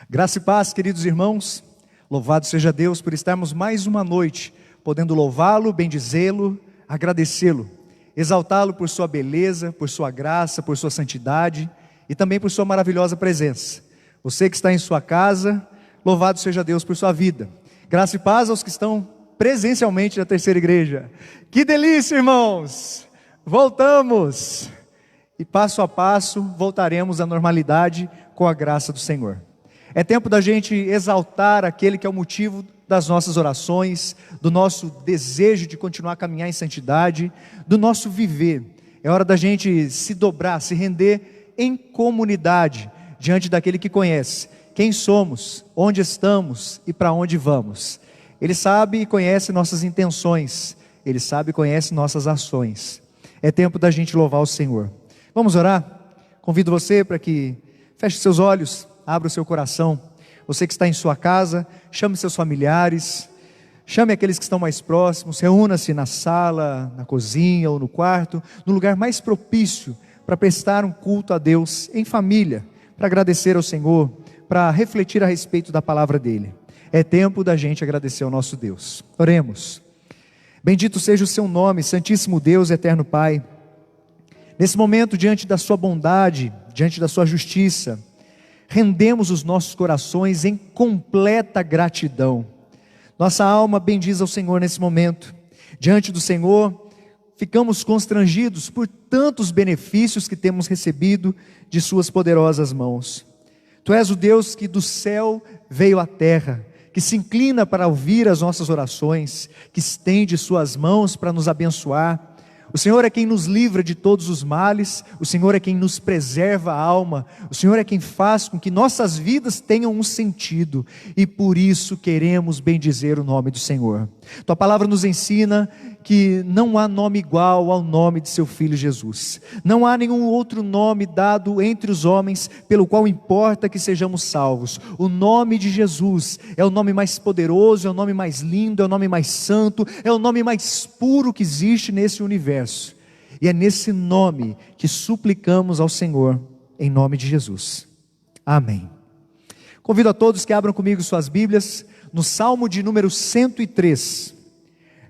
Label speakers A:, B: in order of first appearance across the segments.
A: Graça e paz, queridos irmãos, louvado seja Deus por estarmos mais uma noite, podendo louvá-lo, bendizê-lo, agradecê-lo, exaltá-lo por sua beleza, por sua graça, por sua santidade e também por sua maravilhosa presença. Você que está em sua casa, louvado seja Deus por sua vida. Graça e paz aos que estão presencialmente na terceira igreja. Que delícia, irmãos! Voltamos! E passo a passo voltaremos à normalidade com a graça do Senhor. É tempo da gente exaltar aquele que é o motivo das nossas orações, do nosso desejo de continuar a caminhar em santidade, do nosso viver. É hora da gente se dobrar, se render em comunidade, diante daquele que conhece quem somos, onde estamos e para onde vamos. Ele sabe e conhece nossas intenções, Ele sabe e conhece nossas ações. É tempo da gente louvar o Senhor. Vamos orar? Convido você para que feche seus olhos, abra o seu coração. Você que está em sua casa, chame seus familiares, chame aqueles que estão mais próximos, reúna-se na sala, na cozinha ou no quarto, no lugar mais propício para prestar um culto a Deus em família, para agradecer ao Senhor, para refletir a respeito da palavra dEle. É tempo da gente agradecer ao nosso Deus. Oremos. Bendito seja o seu nome, Santíssimo Deus, eterno Pai. Nesse momento, diante da sua bondade, diante da sua justiça, rendemos os nossos corações em completa gratidão. Nossa alma bendiz ao Senhor nesse momento. Diante do Senhor, ficamos constrangidos por tantos benefícios que temos recebido de suas poderosas mãos. Tu és o Deus que do céu veio à terra, que se inclina para ouvir as nossas orações, que estende suas mãos para nos abençoar. O Senhor é quem nos livra de todos os males, o Senhor é quem nos preserva a alma, o Senhor é quem faz com que nossas vidas tenham um sentido, e por isso queremos bendizer o nome do Senhor. Tua palavra nos ensina que não há nome igual ao nome de seu Filho Jesus. Não há nenhum outro nome dado entre os homens pelo qual importa que sejamos salvos. O nome de Jesus é o nome mais poderoso, é o nome mais lindo, é o nome mais santo, é o nome mais puro que existe nesse universo. E é nesse nome que suplicamos ao Senhor, em nome de Jesus. Amém. Convido a todos que abram comigo suas Bíblias no Salmo de número 103.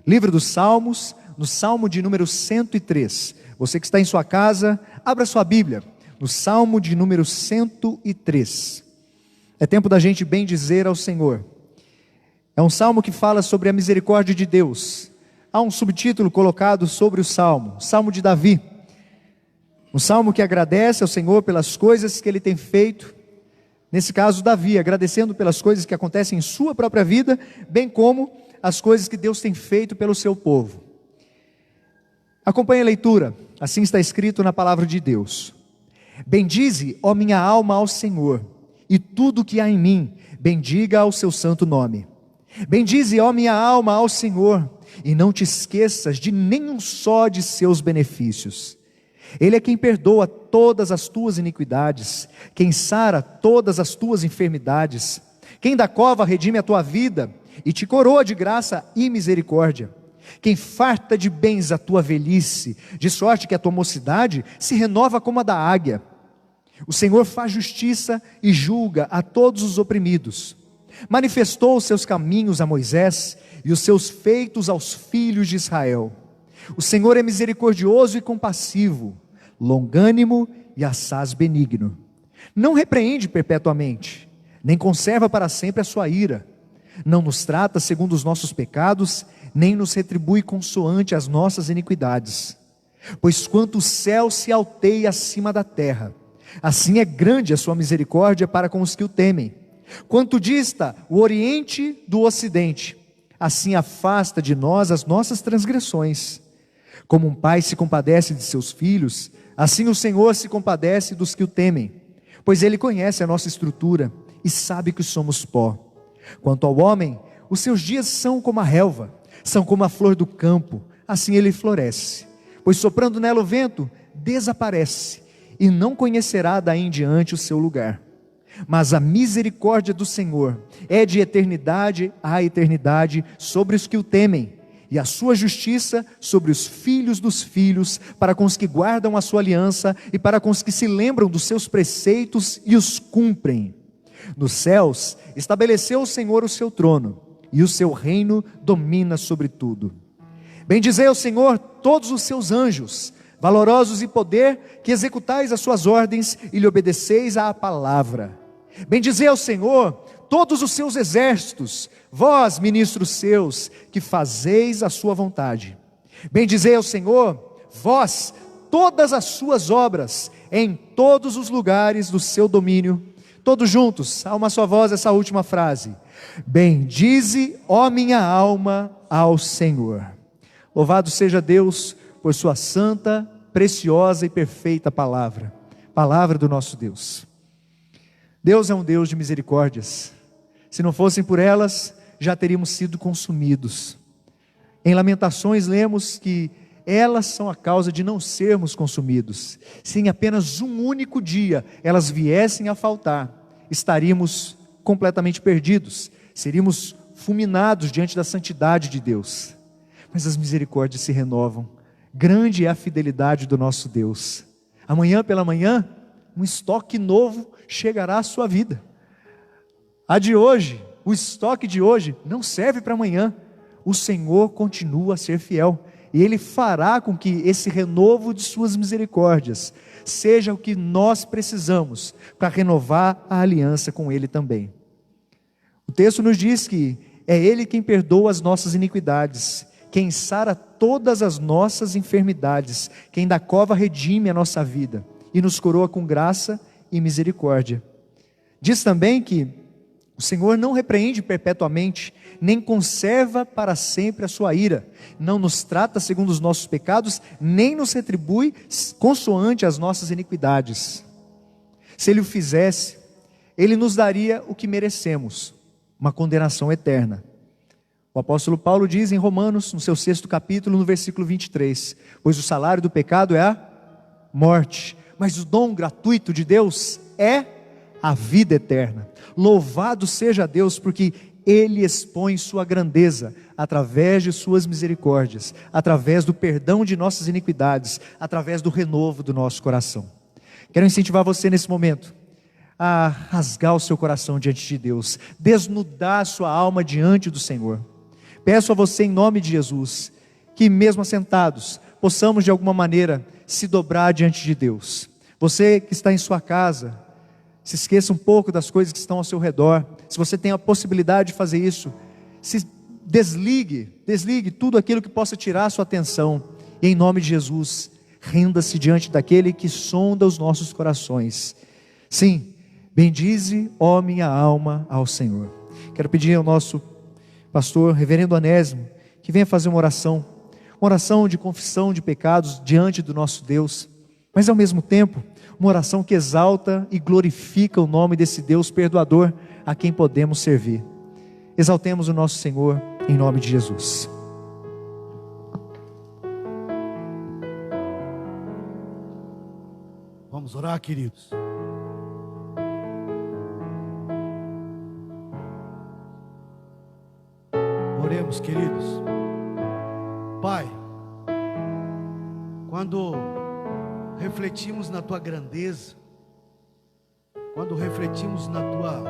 A: Livro dos Salmos, no Salmo de número 103. Você que está em sua casa, abra sua Bíblia, no Salmo de número 103. É tempo da gente bendizer ao Senhor. É um salmo que fala sobre a misericórdia de Deus. Há um subtítulo colocado sobre o salmo, Salmo de Davi. Um salmo que agradece ao Senhor pelas coisas que Ele tem feito. Nesse caso, Davi, agradecendo pelas coisas que acontecem em sua própria vida, bem como as coisas que Deus tem feito pelo seu povo. Acompanhe a leitura, assim está escrito na palavra de Deus. Bendize, ó minha alma, ao Senhor, e tudo que há em mim, bendiga ao seu santo nome. Bendize, ó minha alma, ao Senhor, e não te esqueças de nenhum só de seus benefícios. Ele é quem perdoa todas as tuas iniquidades, quem sara todas as tuas enfermidades, quem da cova redime a tua vida, e te coroa de graça e misericórdia, quem farta de bens a tua velhice, de sorte que a tua mocidade se renova como a da águia. O Senhor faz justiça e julga a todos os oprimidos. Manifestou os seus caminhos a Moisés e os seus feitos aos filhos de Israel. O Senhor é misericordioso e compassivo, longânimo e assaz benigno. Não repreende perpetuamente, nem conserva para sempre a sua ira. Não nos trata segundo os nossos pecados, nem nos retribui consoante as nossas iniquidades. Pois quanto o céu se alteia acima da terra, assim é grande a sua misericórdia para com os que o temem. Quanto dista o oriente do ocidente, assim afasta de nós as nossas transgressões. Como um pai se compadece de seus filhos, assim o Senhor se compadece dos que o temem. Pois Ele conhece a nossa estrutura e sabe que somos pó. Quanto ao homem, os seus dias são como a relva, são como a flor do campo, assim ele floresce. Pois soprando nela o vento, desaparece, e não conhecerá daí em diante o seu lugar. Mas a misericórdia do Senhor é de eternidade a eternidade sobre os que o temem, e a sua justiça sobre os filhos dos filhos, para com os que guardam a sua aliança, e para com os que se lembram dos seus preceitos e os cumprem. Nos céus estabeleceu o Senhor o seu trono, e o seu reino domina sobre tudo. Bendizei ao Senhor todos os seus anjos, valorosos em poder, que executais as suas ordens e lhe obedeceis à palavra. Bendizei ao Senhor todos os seus exércitos, vós, ministros seus, que fazeis a sua vontade. Bendizei ao Senhor, vós, todas as suas obras, em todos os lugares do seu domínio. Todos juntos, a uma só voz, essa última frase: bendize, ó minha alma, ao Senhor. Louvado seja Deus por sua santa, preciosa e perfeita palavra, palavra do nosso Deus. Deus é um Deus de misericórdias. Se não fossem por elas, já teríamos sido consumidos. Em Lamentações lemos que elas são a causa de não sermos consumidos. Se em apenas um único dia elas viessem a faltar, estaríamos completamente perdidos, seríamos fulminados diante da santidade de Deus. Mas as misericórdias se renovam. Grande é a fidelidade do nosso Deus. Amanhã pela manhã, um estoque novo chegará à sua vida. A de hoje, o estoque de hoje não serve para amanhã. O Senhor continua a ser fiel, e Ele fará com que esse renovo de suas misericórdias seja o que nós precisamos para renovar a aliança com Ele também. O texto nos diz que é Ele quem perdoa as nossas iniquidades, quem sara todas as nossas enfermidades, quem da cova redime a nossa vida e nos coroa com graça e misericórdia. Diz também que o Senhor não repreende perpetuamente, nem conserva para sempre a sua ira, não nos trata segundo os nossos pecados, nem nos retribui consoante as nossas iniquidades. Se Ele o fizesse, Ele nos daria o que merecemos, uma condenação eterna. O apóstolo Paulo diz em Romanos, no seu 6º capítulo, no versículo 23, pois o salário do pecado é a morte, mas o dom gratuito de Deus é a vida eterna. Louvado seja Deus, porque Ele expõe sua grandeza através de suas misericórdias, através do perdão de nossas iniquidades, através do renovo do nosso coração. Quero incentivar você nesse momento a rasgar o seu coração diante de Deus, desnudar a sua alma diante do Senhor. Peço a você em nome de Jesus, que mesmo assentados, possamos de alguma maneira se dobrar diante de Deus. Você que está em sua casa, se esqueça um pouco das coisas que estão ao seu redor. Se você tem a possibilidade de fazer isso, se desligue tudo aquilo que possa tirar a sua atenção, e em nome de Jesus, renda-se diante daquele que sonda os nossos corações. Sim, bendize, ó minha alma, ao Senhor. Quero pedir ao nosso pastor, reverendo Anésimo, que venha fazer uma oração de confissão de pecados diante do nosso Deus, mas ao mesmo tempo, uma oração que exalta e glorifica o nome desse Deus perdoador a quem podemos servir. Exaltemos o nosso Senhor em nome de Jesus.
B: Vamos orar, queridos. Oremos, queridos. Pai, quando refletimos na Tua grandeza, quando refletimos na Tua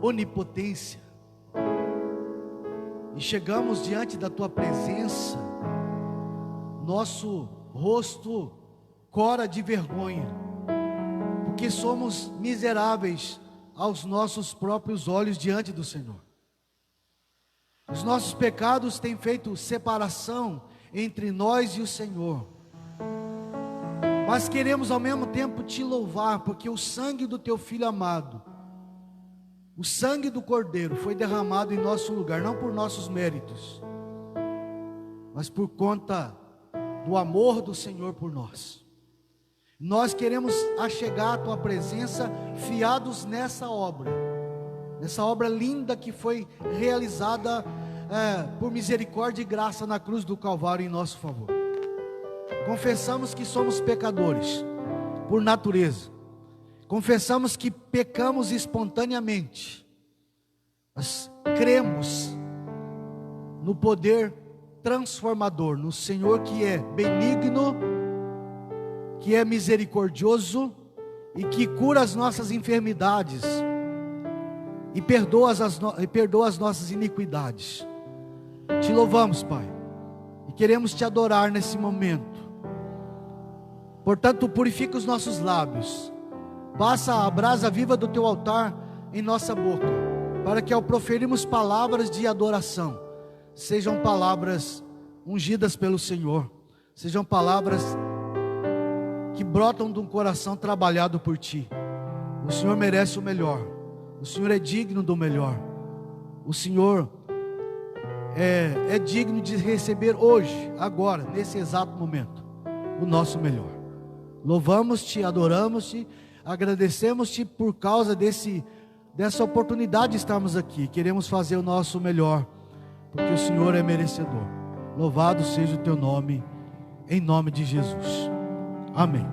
B: onipotência, e chegamos diante da Tua presença, nosso rosto cora de vergonha, porque somos miseráveis aos nossos próprios olhos diante do Senhor. Os nossos pecados têm feito separação entre nós e o Senhor, mas queremos ao mesmo tempo Te louvar, porque o sangue do Teu Filho amado, o sangue do Cordeiro foi derramado em nosso lugar, não por nossos méritos, mas por conta do amor do Senhor por nós. Nós queremos achegar a Tua presença fiados nessa obra linda que foi realizada por misericórdia e graça na cruz do Calvário em nosso favor. Confessamos que somos pecadores por natureza, confessamos que pecamos espontaneamente, mas cremos no poder transformador, no Senhor que é benigno, que é misericordioso e que cura as nossas enfermidades, e perdoa as nossas iniquidades. Te louvamos, Pai, e queremos te adorar nesse momento. Portanto, purifica os nossos lábios, passa a brasa viva do teu altar em nossa boca, para que ao proferirmos palavras de adoração, sejam palavras ungidas pelo Senhor, sejam palavras que brotam de um coração trabalhado por Ti. O Senhor merece o melhor, o Senhor é digno do melhor, o Senhor é digno de receber hoje, agora, nesse exato momento, o nosso melhor. Louvamos-te, adoramos-te, agradecemos-te por causa dessa oportunidade de estarmos aqui. Queremos fazer o nosso melhor, porque o Senhor é merecedor. Louvado seja o teu nome, em nome de Jesus. Amém.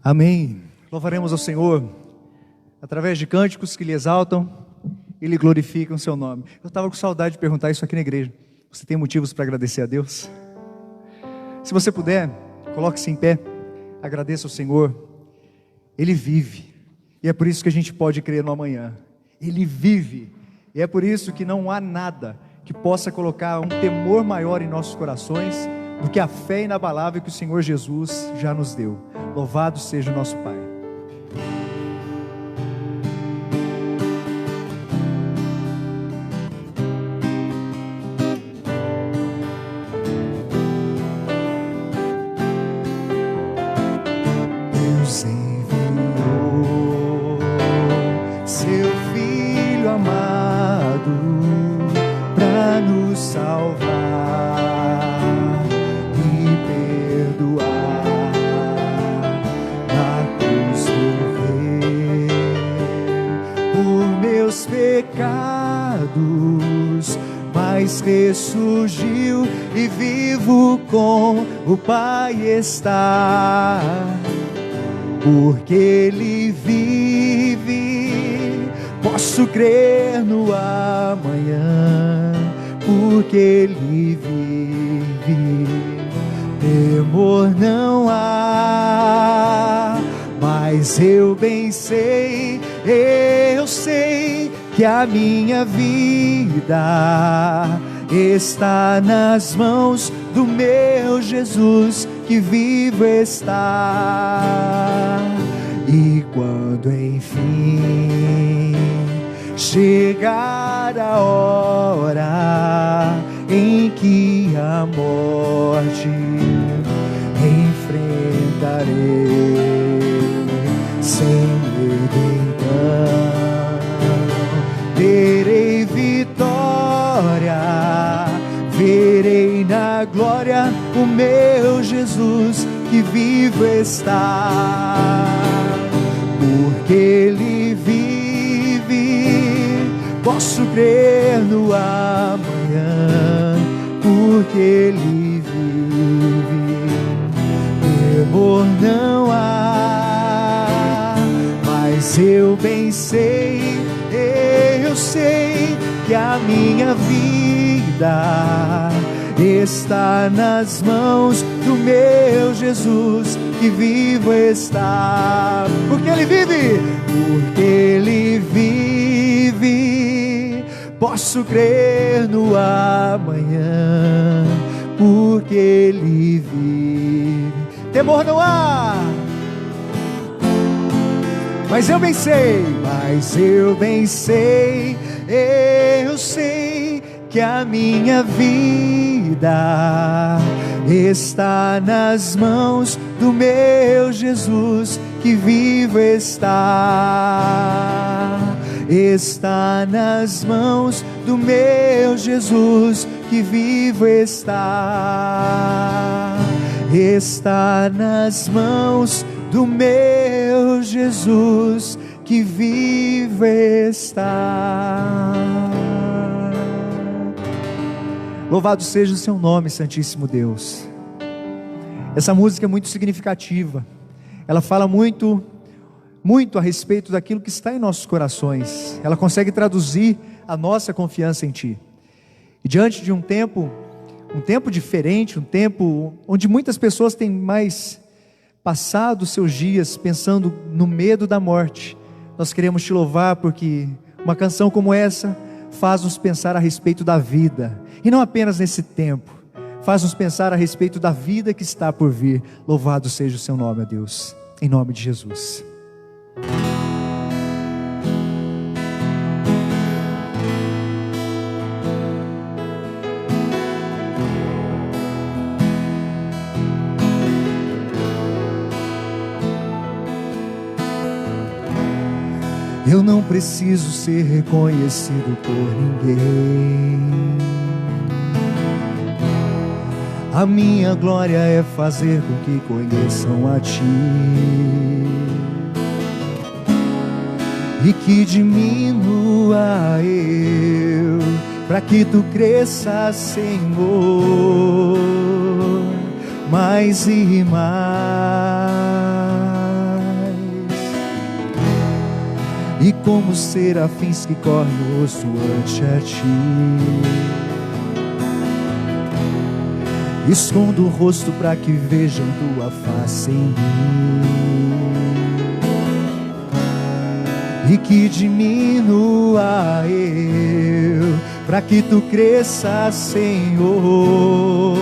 A: Amém. Louvaremos ao Senhor através de cânticos que lhe exaltam e lhe glorificam o seu nome. Eu estava com saudade de perguntar isso aqui na igreja. Você tem motivos para agradecer a Deus? Se você puder, coloque-se em pé, agradeça ao Senhor. Ele vive, e é por isso que a gente pode crer no amanhã. Ele vive, e é por isso que não há nada que possa colocar um temor maior em nossos corações do que a fé inabalável que o Senhor Jesus já nos deu. Louvado seja o nosso Pai. Deus enviou seu Filho amado para nos salvar e perdoar. Na cruz morreu por meus pecados, mas ressurgiu e vivo com o Pai está. Porque Ele vive, posso crer no amanhã. Porque Ele vive, temor não há. Mas eu bem sei, eu sei que a minha vida está nas mãos do meu Jesus, que vivo está. E quando enfim chegar a hora em que a morte enfrentarei sem medo, então terei vitória, verei na glória o meu Jesus, que vivo está. Porque Ele vive, posso crer no amanhã. Porque Ele vive, temor não há. Mas eu bem sei, eu sei que a minha vida está nas mãos do meu Jesus, que vivo está. Porque Ele vive, porque Ele vive, posso crer no amanhã. Porque Ele vive, temor não há. Mas eu bem sei, eu sei que a minha vida está nas mãos do meu Jesus, que vivo está. Está nas mãos do meu Jesus, que vivo está. Está nas mãos do meu Jesus, que vivo está. Louvado seja o seu nome, Santíssimo Deus. Essa música é muito significativa. Ela fala muito a respeito daquilo que está em nossos corações. Ela consegue traduzir a nossa confiança em Ti. E diante de um tempo diferente, um tempo onde muitas pessoas têm mais passado seus dias pensando no medo da morte Nós queremos te louvar porque uma canção como essa faz-nos pensar a respeito da vida, e não apenas nesse tempo, faz-nos pensar a respeito da vida que está por vir. Louvado seja o seu nome, ó Deus, em nome de Jesus. Eu não preciso ser reconhecido por ninguém. A minha glória é fazer com que conheçam a Ti, e que diminua eu, para que Tu cresças, Senhor, mais e mais. E como serafins que correm o rosto ante a Ti, escondo o rosto para que vejam Tua face em mim, e que diminua eu, para que Tu cresças, Senhor,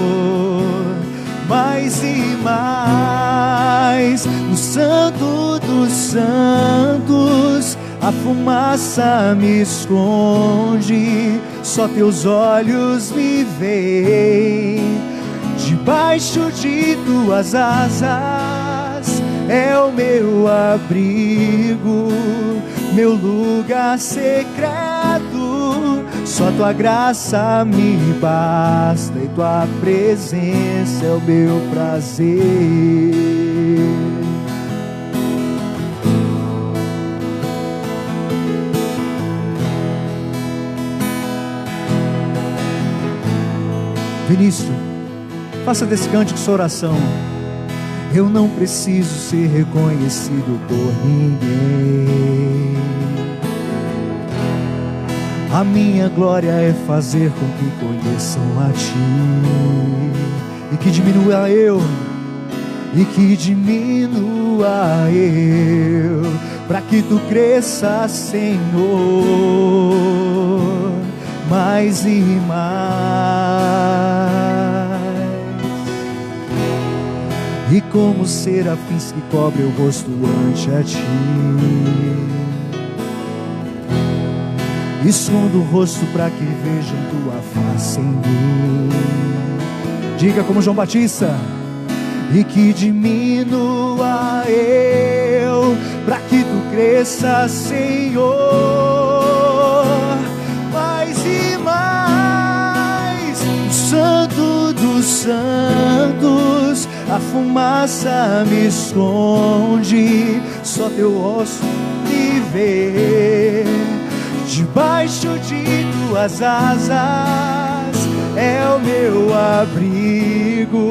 A: mais e mais. No Santo dos Santos a fumaça me esconde, só Teus olhos me veem. Debaixo de Tuas asas é o meu abrigo, meu lugar secreto. Só Tua graça me basta, e Tua presença é o meu prazer. Vinícius, faça desse cântico sua oração. Eu não preciso ser reconhecido por ninguém. A minha glória é fazer com que conheçam a Ti, e que diminua eu, e que diminua eu, para que Tu cresças, Senhor, mais e mais. E como serafins que cobrem o rosto ante a Ti, escondo o rosto para que vejam Tua face em mim. Diga como João Batista: e que diminua eu, para que Tu cresças, Senhor, mais e mais. O Santo dos Santos a fumaça me esconde, só Teu rosto me vê. Debaixo de Tuas asas é o meu abrigo,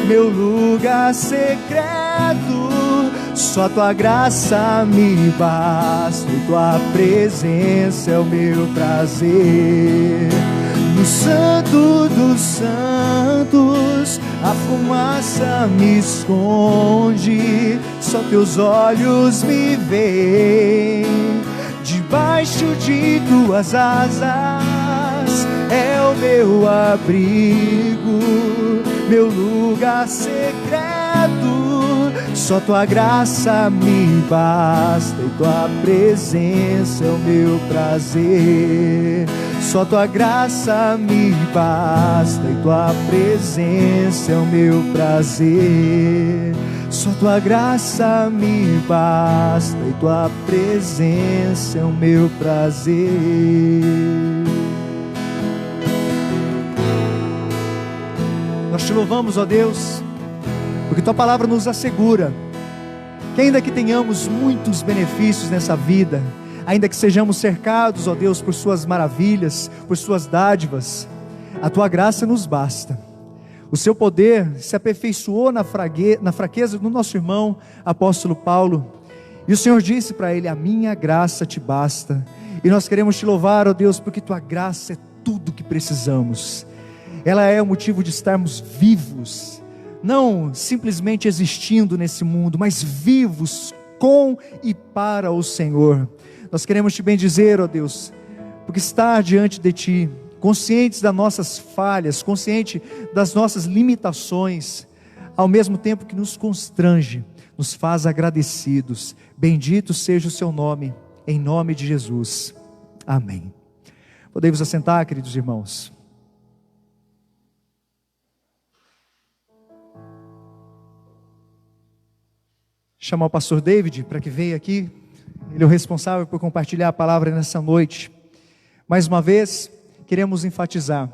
A: meu lugar secreto. Só Tua graça me basta, e Tua presença é o meu prazer. No Santo dos Santos a fumaça me esconde, só Teus olhos me veem. Debaixo de Tuas asas é o meu abrigo, meu lugar secreto. Só Tua graça me basta, e Tua presença é o meu prazer. Só Tua graça me basta, e Tua presença é o meu prazer. Só Tua graça me basta, e Tua presença é o meu prazer. Nós Te louvamos, ó Deus, porque Tua palavra nos assegura que ainda que tenhamos muitos benefícios nessa vida, ainda que sejamos cercados, ó Deus, por Suas maravilhas, por Suas dádivas, a Tua graça nos basta. O Seu poder se aperfeiçoou na fraqueza do nosso irmão apóstolo Paulo, e o Senhor disse para ele: a minha graça te basta. E nós queremos Te louvar, ó Deus, porque Tua graça é tudo que precisamos. Ela é o motivo de estarmos vivos, não simplesmente existindo nesse mundo, mas vivos com e para o Senhor. Nós queremos te bendizer, ó Deus, porque estar diante de ti, conscientes das nossas falhas, consciente das nossas limitações, ao mesmo tempo que nos constrange, nos faz agradecidos. Bendito seja o seu nome, em nome de Jesus. Amém. Podemos assentar, queridos irmãos. Chamar o pastor David para que venha aqui. Ele é o responsável por compartilhar a palavra nessa noite. Mais uma vez, queremos enfatizar,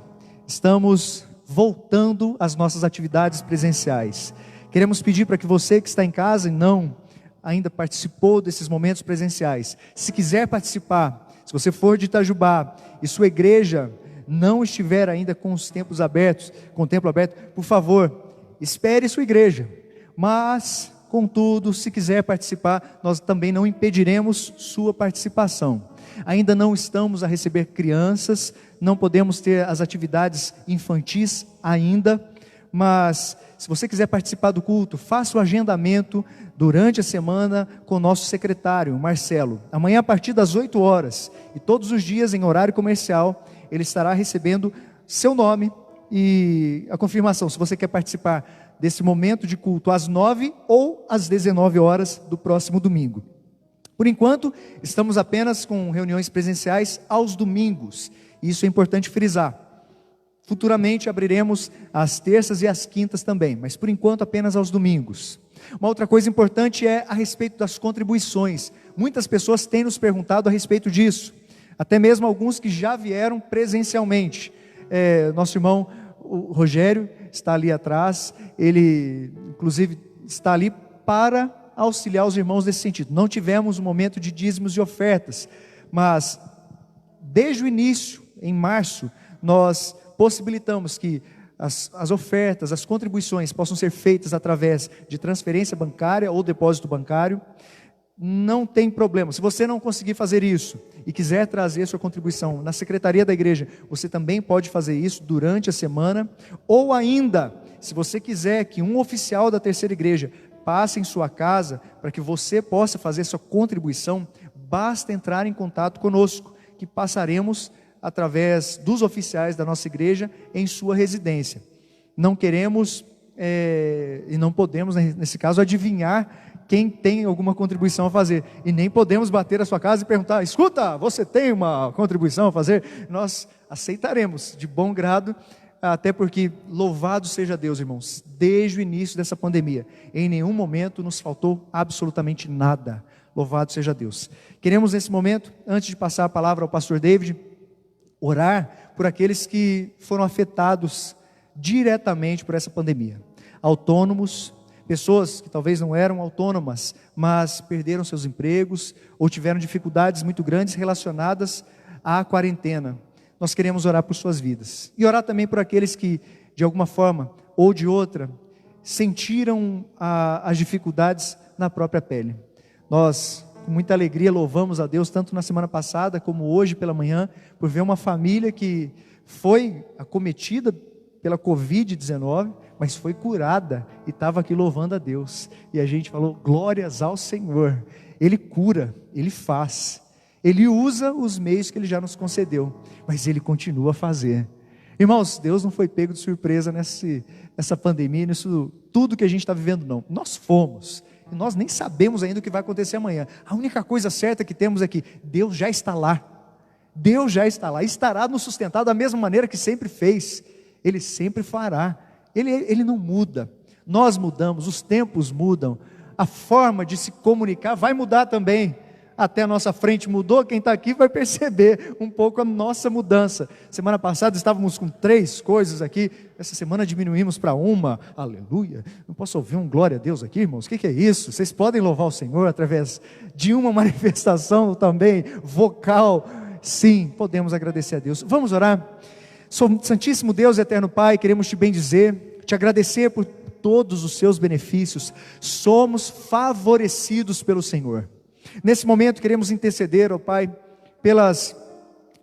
A: estamos voltando às nossas atividades presenciais. Queremos pedir para que você que está em casa e não ainda participou desses momentos presenciais, se quiser participar, se você for de Itajubá e sua igreja não estiver ainda com os templos abertos, com o templo aberto, por favor, espere sua igreja. Mas, contudo, se quiser participar, nós também não impediremos sua participação. Ainda não estamos a receber crianças, não podemos ter as atividades infantis ainda, mas se você quiser participar do culto, faça o agendamento durante a semana com o nosso secretário, Marcelo. Amanhã a partir das 8 horas e todos os dias em horário comercial, ele estará recebendo seu nome e a confirmação, se você quer participar desse momento de culto às 9 ou às 19 horas do próximo domingo. Por enquanto, estamos apenas com reuniões presenciais aos domingos, e isso é importante frisar. Futuramente abriremos às terças e às quintas também, mas por enquanto apenas aos domingos. Uma outra coisa importante é a respeito das contribuições. Muitas pessoas têm nos perguntado a respeito disso, até mesmo alguns que já vieram presencialmente. Nosso irmão o Rogério está ali atrás, ele inclusive está ali para auxiliar os irmãos nesse sentido. Não tivemos um momento de dízimos e ofertas, mas desde o início, em março, nós possibilitamos que as ofertas, as contribuições possam ser feitas através de transferência bancária ou depósito bancário. Não tem problema, se você não conseguir fazer isso e quiser trazer sua contribuição na secretaria da igreja, você também pode fazer isso durante a semana, ou ainda, se você quiser que um oficial da terceira igreja passe em sua casa, para que você possa fazer sua contribuição, basta entrar em contato conosco, que passaremos através dos oficiais da nossa igreja em sua residência. Não queremos e não podemos, nesse caso, adivinhar quem tem alguma contribuição a fazer, e nem podemos bater a sua casa e perguntar: escuta, você tem uma contribuição a fazer? Nós aceitaremos de bom grado, até porque, louvado seja Deus, irmãos, desde o início dessa pandemia, em nenhum momento nos faltou absolutamente nada. Louvado seja Deus. Queremos nesse momento, antes de passar a palavra ao pastor David, orar por aqueles que foram afetados diretamente por essa pandemia. Autônomos, pessoas que talvez não eram autônomas, mas perderam seus empregos, ou tiveram dificuldades muito grandes relacionadas à quarentena. Nós queremos orar por suas vidas, e orar também por aqueles que, de alguma forma ou de outra, sentiram as dificuldades na própria pele. Nós, com muita alegria, louvamos a Deus, tanto na semana passada, como hoje pela manhã, por ver uma família que foi acometida pela Covid-19, mas foi curada, e estava aqui louvando a Deus, e a gente falou: glórias ao Senhor. Ele cura, Ele faz, Ele usa os meios que Ele já nos concedeu, mas Ele continua a fazer. Irmãos, Deus não foi pego de surpresa nessa pandemia, nisso tudo que a gente está vivendo, não. Nós fomos, e nós nem sabemos ainda o que vai acontecer amanhã. A única coisa certa que temos é que Deus já está lá, Deus já está lá, estará nos sustentar da mesma maneira que sempre fez, Ele sempre fará. Ele não muda, nós mudamos, os tempos mudam, a forma de se comunicar vai mudar também. Até a nossa frente mudou, quem está aqui vai perceber um pouco a nossa mudança. Semana passada estávamos com 3 coisas aqui, essa semana diminuímos para 1, aleluia. Não posso ouvir um glória a Deus aqui, irmãos? O que é isso? Vocês podem louvar o Senhor através de uma manifestação também vocal? Sim, podemos agradecer a Deus. Vamos orar? Santíssimo Deus e eterno Pai, queremos te bendizer, te agradecer por todos os seus benefícios. Somos favorecidos pelo Senhor. Nesse momento queremos interceder, ó Pai, pelas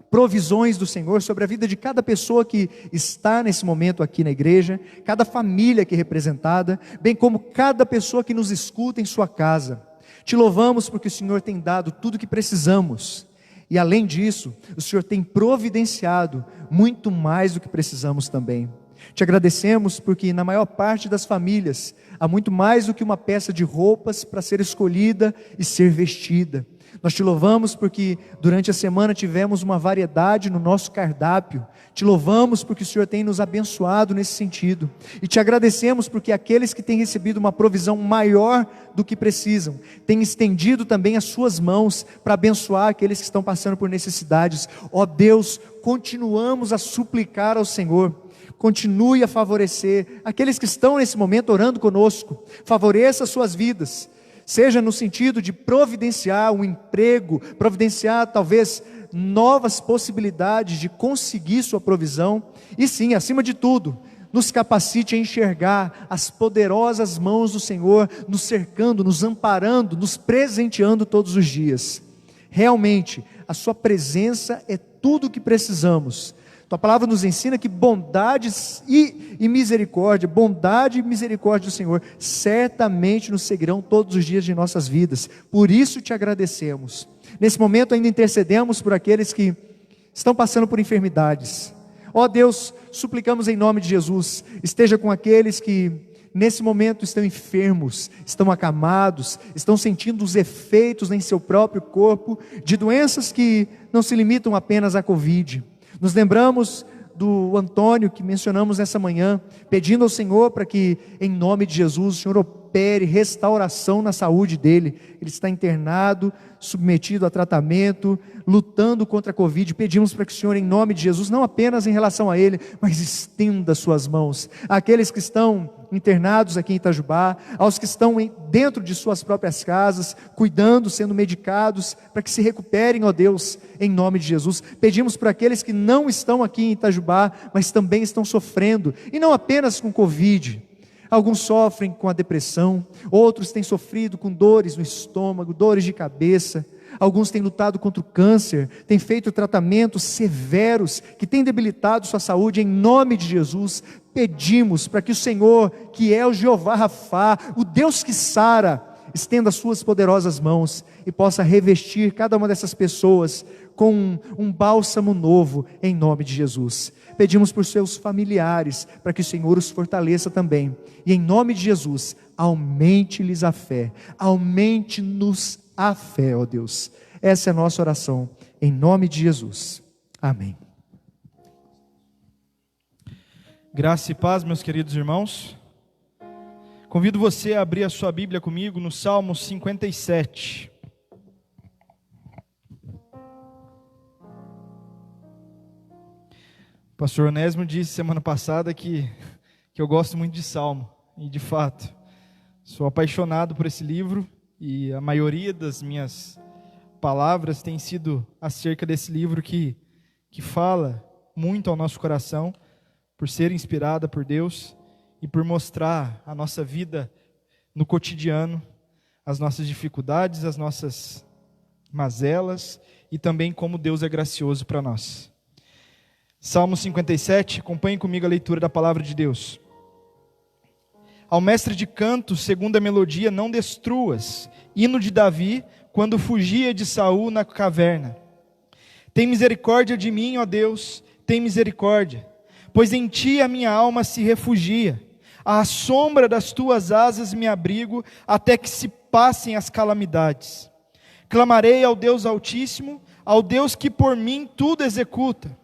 A: provisões do Senhor sobre a vida de cada pessoa que está nesse momento aqui na igreja, cada família aqui representada, bem como cada pessoa que nos escuta em sua casa. Te louvamos porque o Senhor tem dado tudo o que precisamos. E além disso, o Senhor tem providenciado muito mais do que precisamos também. Te agradecemos porque na maior parte das famílias há muito mais do que uma peça de roupas para ser escolhida e ser vestida. Nós te louvamos porque durante a semana tivemos uma variedade no nosso cardápio. Te louvamos porque o Senhor tem nos abençoado nesse sentido. E te agradecemos porque aqueles que têm recebido uma provisão maior do que precisam, têm estendido também as suas mãos para abençoar aqueles que estão passando por necessidades. Ó Deus, continuamos a suplicar ao Senhor. Continue a favorecer aqueles que estão nesse momento orando conosco. Favoreça as suas vidas. Seja no sentido de providenciar um emprego, providenciar talvez novas possibilidades de conseguir sua provisão. E sim, acima de tudo, nos capacite a enxergar as poderosas mãos do Senhor, nos cercando, nos amparando, nos presenteando todos os dias. Realmente, a sua presença é tudo o que precisamos. Tua palavra nos ensina que bondade e misericórdia do Senhor certamente nos seguirão todos os dias de nossas vidas. Por isso te agradecemos. Nesse momento ainda intercedemos por aqueles que estão passando por enfermidades. Ó Deus, suplicamos em nome de Jesus, esteja com aqueles que nesse momento estão enfermos, estão acamados, estão sentindo os efeitos em seu próprio corpo de doenças que não se limitam apenas à Covid. Nos lembramos do Antônio que mencionamos nessa manhã, pedindo ao Senhor para que em nome de Jesus o Senhor opere restauração na saúde dele. Ele está internado, submetido a tratamento, lutando contra a Covid. Pedimos para que o Senhor em nome de Jesus, não apenas em relação a ele, mas estenda suas mãos àqueles que estão internados aqui em Itajubá, aos que estão dentro de suas próprias casas, cuidando, sendo medicados, para que se recuperem, ó Deus, em nome de Jesus. Pedimos para aqueles que não estão aqui em Itajubá, mas também estão sofrendo, e não apenas com Covid. Alguns sofrem com a depressão, outros têm sofrido com dores no estômago, dores de cabeça. Alguns têm lutado contra o câncer, têm feito tratamentos severos que têm debilitado sua saúde. Em nome de Jesus, pedimos para que o Senhor, que é o Jeová Rafá, o Deus que sara, estenda as suas poderosas mãos e possa revestir cada uma dessas pessoas com um bálsamo novo, em nome de Jesus. Pedimos por seus familiares, para que o Senhor os fortaleça também. E em nome de Jesus, aumente-lhes a fé, aumente-nos a fé, ó Deus. Essa é a nossa oração, em nome de Jesus. Amém.
C: Graça e paz, meus queridos irmãos. Convido você a abrir a sua Bíblia comigo no Salmo 57. O pastor Onésimo disse semana passada que eu gosto muito de Salmo. E de fato, sou apaixonado por esse livro. E a maioria das minhas palavras tem sido acerca desse livro que fala muito ao nosso coração, por ser inspirada por Deus e por mostrar a nossa vida no cotidiano, as nossas dificuldades, as nossas mazelas e também como Deus é gracioso para nós. Salmo 57, acompanhe comigo a leitura da palavra de Deus. Ao mestre de canto, segundo a melodia, não destruas. Hino de Davi, quando fugia de Saul na caverna. Tem misericórdia de mim, ó Deus, tem misericórdia, pois em ti a minha alma se refugia. À sombra das tuas asas me abrigo, até que se passem as calamidades. Clamarei ao Deus Altíssimo, ao Deus que por mim tudo executa.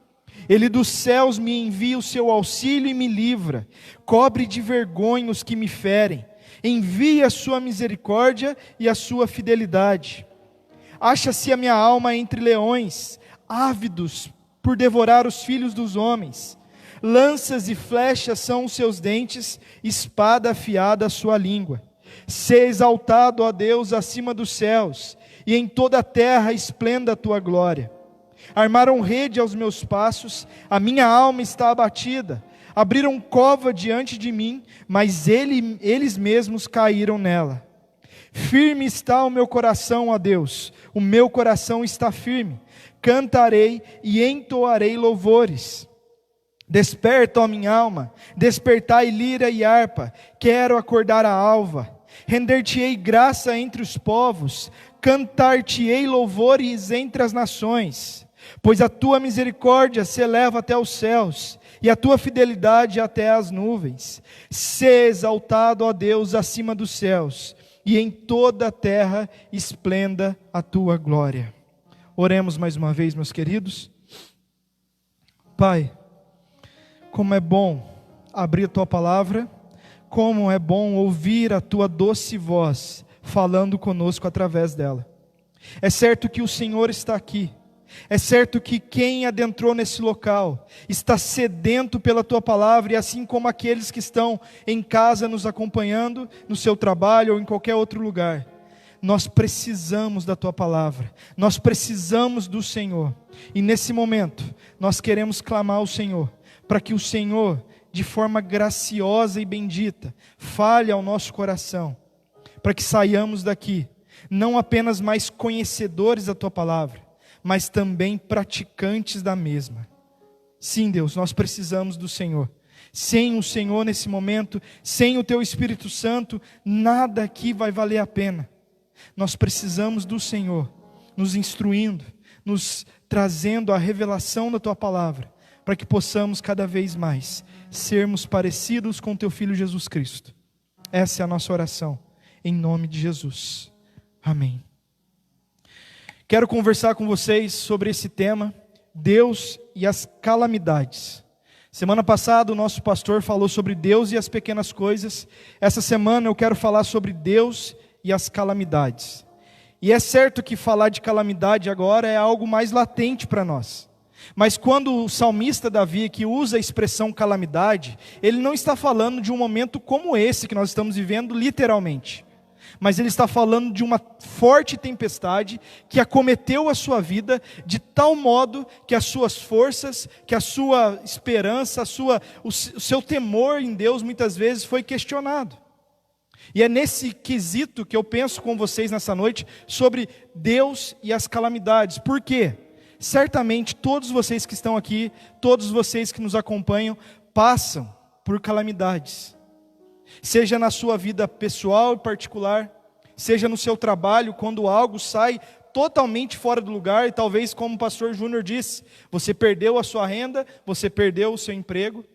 C: Ele dos céus me envia o seu auxílio e me livra, cobre de vergonha os que me ferem, envia a sua misericórdia e a sua fidelidade. Acha-se a minha alma entre leões, ávidos por devorar os filhos dos homens. Lanças e flechas são os seus dentes, espada afiada a sua língua. Sê exaltado, ó Deus, acima dos céus, e em toda a terra esplenda a tua glória. Armaram rede aos meus passos, a minha alma está abatida. Abriram cova diante de mim, mas eles mesmos caíram nela. Firme está o meu coração, ó Deus, o meu coração está firme. Cantarei e entoarei louvores. Desperta, ó minha alma, despertai lira e harpa. Quero acordar a alva. Render-te-ei graça entre os povos, cantar-te-ei louvores entre as nações, pois a tua misericórdia se eleva até os céus, e a tua fidelidade até as nuvens. Sê exaltado, ó Deus, acima dos céus, e em toda a terra esplenda a tua glória. Oremos mais uma vez, meus queridos. Pai, como é bom abrir a tua palavra, como é bom ouvir a tua doce voz falando conosco através dela. É certo que o Senhor está aqui. É certo que quem adentrou nesse local está sedento pela tua palavra, e assim como aqueles que estão em casa nos acompanhando, no seu trabalho ou em qualquer outro lugar, nós precisamos da tua palavra, nós precisamos do Senhor, e nesse momento nós queremos clamar ao Senhor, para que o Senhor, de forma graciosa e bendita, fale ao nosso coração, para que saiamos daqui, não apenas mais conhecedores da tua palavra, mas também praticantes da mesma. Sim, Deus, nós precisamos do Senhor. Sem o Senhor nesse momento, sem o teu Espírito Santo, nada aqui vai valer a pena. Nós precisamos do Senhor, nos instruindo, nos trazendo a revelação da tua palavra, para que possamos cada vez mais sermos parecidos com teu Filho Jesus Cristo. Essa é a nossa oração, em nome de Jesus. Amém. Quero conversar com vocês sobre esse tema, Deus e as calamidades. Semana passada o nosso pastor falou sobre Deus e as pequenas coisas. Essa semana eu quero falar sobre Deus e as calamidades. E é certo que falar de calamidade agora é algo mais latente para nós. Mas quando o salmista Davi, que usa a expressão calamidade, ele não está falando de um momento como esse que nós estamos vivendo literalmente. Mas ele está falando de uma forte tempestade que acometeu a sua vida de tal modo que as suas forças, que a sua esperança, o seu temor em Deus muitas vezes foi questionado. E é nesse quesito que eu penso com vocês nessa noite sobre Deus e as calamidades. Por quê? Certamente todos vocês que estão aqui, todos vocês que nos acompanham, passam por calamidades. Seja na sua vida pessoal e particular, seja no seu trabalho, quando algo sai totalmente fora do lugar, e talvez, como o pastor Júnior disse, você perdeu a sua renda, você perdeu o seu emprego.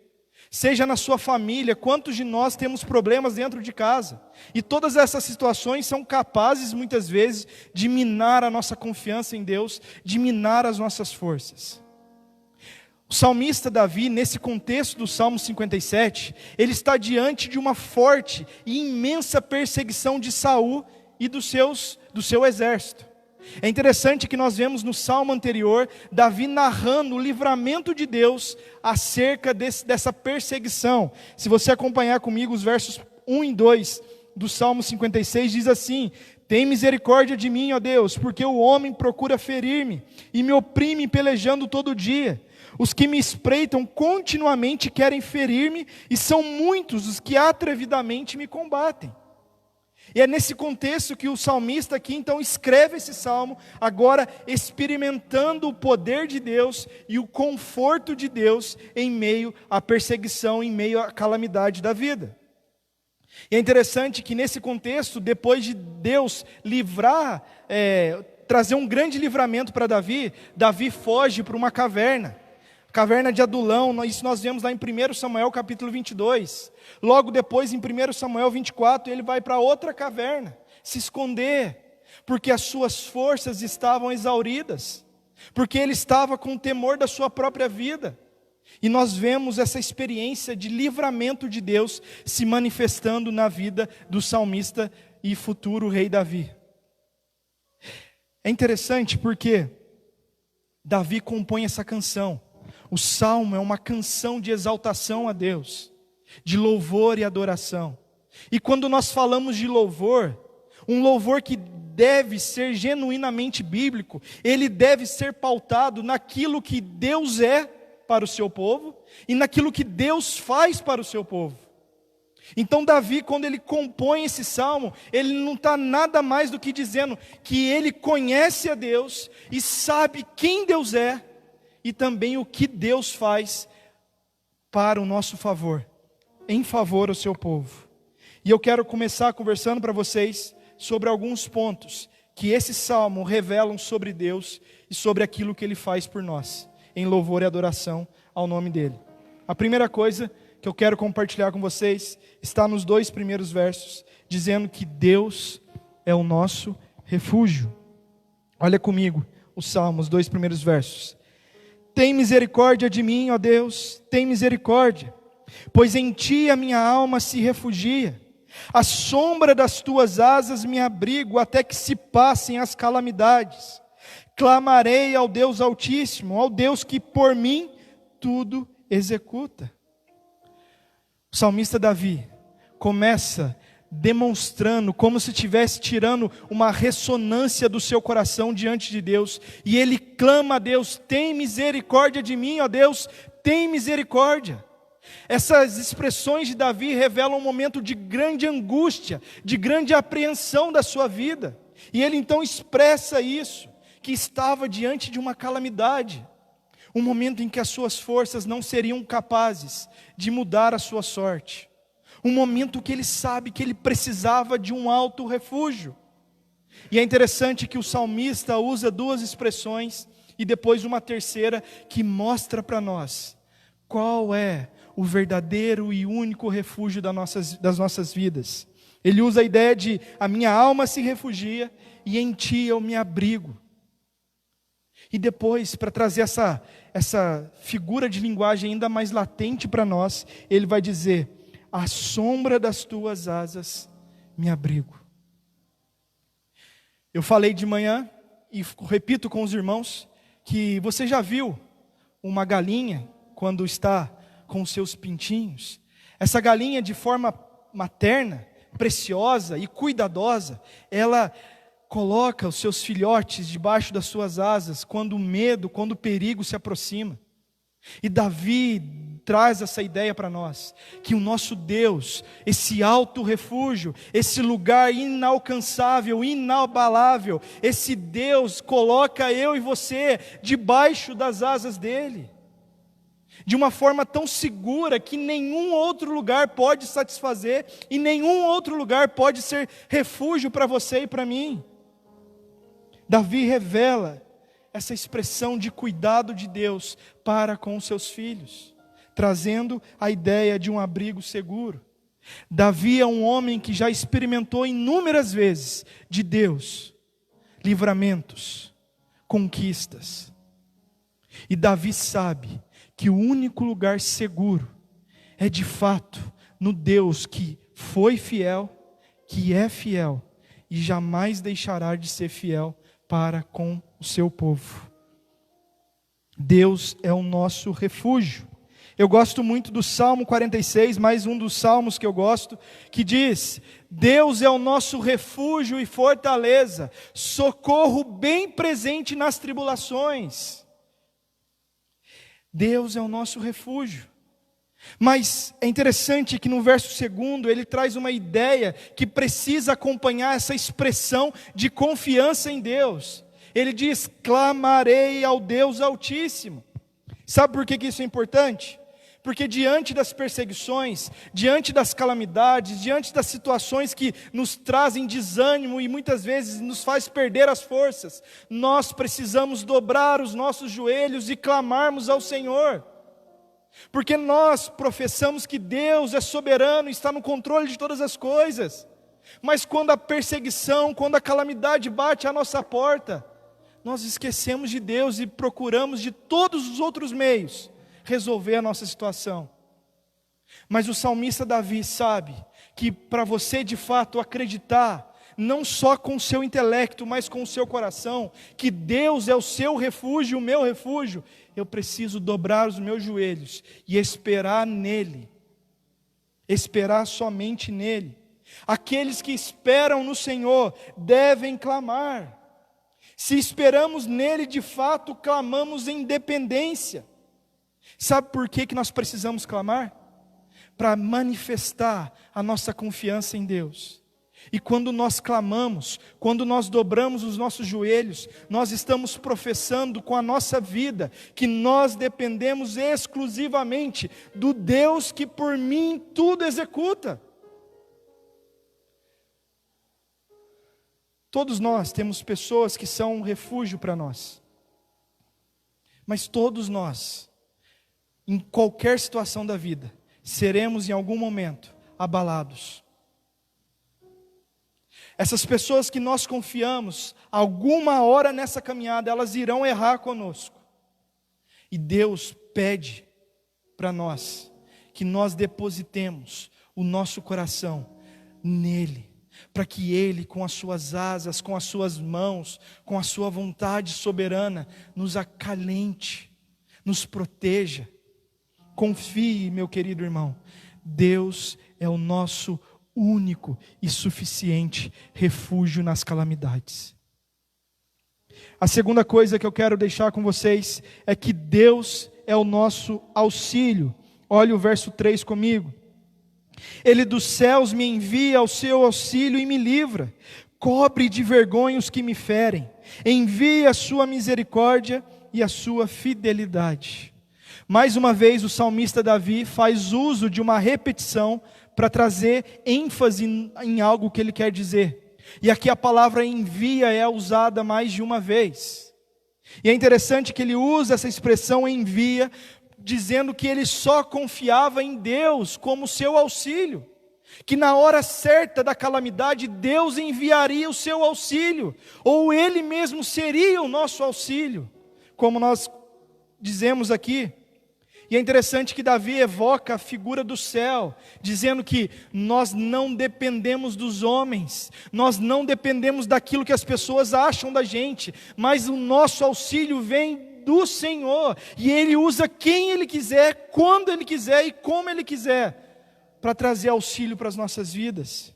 C: Seja na sua família, quantos de nós temos problemas dentro de casa? E todas essas situações são capazes, muitas vezes, de minar a nossa confiança em Deus, de minar as nossas forças. O salmista Davi, nesse contexto do Salmo 57, ele está diante de uma forte e imensa perseguição de Saul e do seu exército. É interessante que nós vemos no Salmo anterior, Davi narrando o livramento de Deus acerca dessa perseguição. Se você acompanhar comigo os versos 1 e 2 do Salmo 56, diz assim: tem misericórdia de mim, ó Deus, porque o homem procura ferir-me e me oprime pelejando todo dia. Os que me espreitam continuamente querem ferir-me, e são muitos os que atrevidamente me combatem. E é nesse contexto que o salmista aqui então escreve esse salmo, agora experimentando o poder de Deus e o conforto de Deus em meio à perseguição, em meio à calamidade da vida. E é interessante que nesse contexto, depois de Deus trazer um grande livramento para Davi, Davi foge para uma caverna de Adulão. Isso nós vemos lá em 1 Samuel capítulo 22. Logo depois, em 1 Samuel 24, ele vai para outra caverna, se esconder, porque as suas forças estavam exauridas, porque ele estava com temor da sua própria vida. E nós vemos essa experiência de livramento de Deus se manifestando na vida do salmista e futuro rei Davi. É interessante porque Davi compõe essa canção. O salmo é uma canção de exaltação a Deus, de louvor e adoração. E quando nós falamos de louvor, um louvor que deve ser genuinamente bíblico, ele deve ser pautado naquilo que Deus é para o seu povo e naquilo que Deus faz para o seu povo. Então Davi, quando ele compõe esse salmo, ele não está nada mais do que dizendo que ele conhece a Deus e sabe quem Deus é, e também o que Deus faz para o nosso favor, em favor ao seu povo. E eu quero começar conversando para vocês sobre alguns pontos que esse salmo revelam sobre Deus e sobre aquilo que Ele faz por nós, em louvor e adoração ao nome dEle. A primeira coisa que eu quero compartilhar com vocês está nos 2 primeiros versos, dizendo que Deus é o nosso refúgio. Olha comigo o salmo, os 2 primeiros versos. Tem misericórdia de mim, ó Deus, tem misericórdia, pois em Ti a minha alma se refugia. À sombra das Tuas asas me abrigo até que se passem as calamidades. Clamarei ao Deus Altíssimo, ao Deus que por mim tudo executa. O salmista Davi começa demonstrando como se estivesse tirando uma ressonância do seu coração diante de Deus, e ele clama a Deus: tem misericórdia de mim, ó Deus, tem misericórdia. Essas expressões de Davi revelam um momento de grande angústia, de grande apreensão da sua vida, e ele então expressa isso, que estava diante de uma calamidade, um momento em que as suas forças não seriam capazes de mudar a sua sorte, um momento que ele sabe que ele precisava de um alto refúgio. E é interessante que o salmista usa 2 expressões e depois uma terceira que mostra para nós qual é o verdadeiro e único refúgio das nossas vidas. Ele usa a ideia de: a minha alma se refugia e em Ti eu me abrigo. E depois, para trazer essa figura de linguagem ainda mais latente para nós, ele vai dizer: à sombra das Tuas asas me abrigo. Eu falei de manhã, e repito com os irmãos, que você já viu uma galinha quando está com os seus pintinhos? Essa galinha, de forma materna, preciosa e cuidadosa, ela coloca os seus filhotes debaixo das suas asas quando o medo, quando o perigo se aproxima. E Davi traz essa ideia para nós, que o nosso Deus, esse alto refúgio, esse lugar inalcançável, inabalável, esse Deus coloca eu e você debaixo das asas dele, de uma forma tão segura que nenhum outro lugar pode satisfazer e nenhum outro lugar pode ser refúgio para você e para mim. Davi revela essa expressão de cuidado de Deus para com os seus filhos, trazendo a ideia de um abrigo seguro. Davi é um homem que já experimentou inúmeras vezes de Deus, livramentos, conquistas. E Davi sabe que o único lugar seguro é de fato no Deus que foi fiel, que é fiel e jamais deixará de ser fiel para com o seu povo. Deus é o nosso refúgio. Eu gosto muito do Salmo 46, mais um dos salmos que eu gosto, que diz: Deus é o nosso refúgio e fortaleza, socorro bem presente nas tribulações. Deus é o nosso refúgio. Mas é interessante que no verso 2 ele traz uma ideia que precisa acompanhar essa expressão de confiança em Deus. Ele diz: clamarei ao Deus Altíssimo. Sabe por que isso é importante? Porque diante das perseguições, diante das calamidades, diante das situações que nos trazem desânimo e muitas vezes nos faz perder as forças, nós precisamos dobrar os nossos joelhos e clamarmos ao Senhor. Porque nós professamos que Deus é soberano e está no controle de todas as coisas. Mas quando a perseguição, quando a calamidade bate à nossa porta, nós esquecemos de Deus e procuramos de todos os outros meios resolver a nossa situação. Mas o salmista Davi sabe que para você de fato acreditar, não só com o seu intelecto, mas com o seu coração, que Deus é o seu refúgio, o meu refúgio, eu preciso dobrar os meus joelhos e esperar nele, esperar somente nele. Aqueles que esperam no Senhor devem clamar. Se esperamos nele de fato, clamamos em dependência. Sabe por que nós precisamos clamar? Para manifestar a nossa confiança em Deus. E quando nós clamamos, quando nós dobramos os nossos joelhos, nós estamos professando com a nossa vida que nós dependemos exclusivamente do Deus que por mim tudo executa. Todos nós temos pessoas que são um refúgio para nós. Mas todos nós, em qualquer situação da vida, seremos em algum momento abalados. Essas pessoas que nós confiamos, alguma hora nessa caminhada, elas irão errar conosco. E Deus pede para nós que nós depositemos o nosso coração nele, para que Ele, com as suas asas, com as suas mãos, com a sua vontade soberana, nos acalente, nos proteja. Confie, meu querido irmão, Deus é o nosso único e suficiente refúgio nas calamidades. A segunda coisa que eu quero deixar com vocês é que Deus é o nosso auxílio. Olha o verso 3 comigo. Ele dos céus me envia ao seu auxílio e me livra. Cobre de vergonha os que me ferem. Envia a sua misericórdia e a sua fidelidade. Mais uma vez o salmista Davi faz uso de uma repetição para trazer ênfase em algo que ele quer dizer. E aqui a palavra envia é usada mais de uma vez. E é interessante que ele usa essa expressão envia, dizendo que ele só confiava em Deus como seu auxílio. Que na hora certa da calamidade, Deus enviaria o seu auxílio, ou Ele mesmo seria o nosso auxílio, como nós dizemos aqui. E é interessante que Davi evoca a figura do céu, dizendo que nós não dependemos dos homens, nós não dependemos daquilo que as pessoas acham da gente, mas o nosso auxílio vem do Senhor, e Ele usa quem Ele quiser, quando Ele quiser e como Ele quiser, para trazer auxílio para as nossas vidas.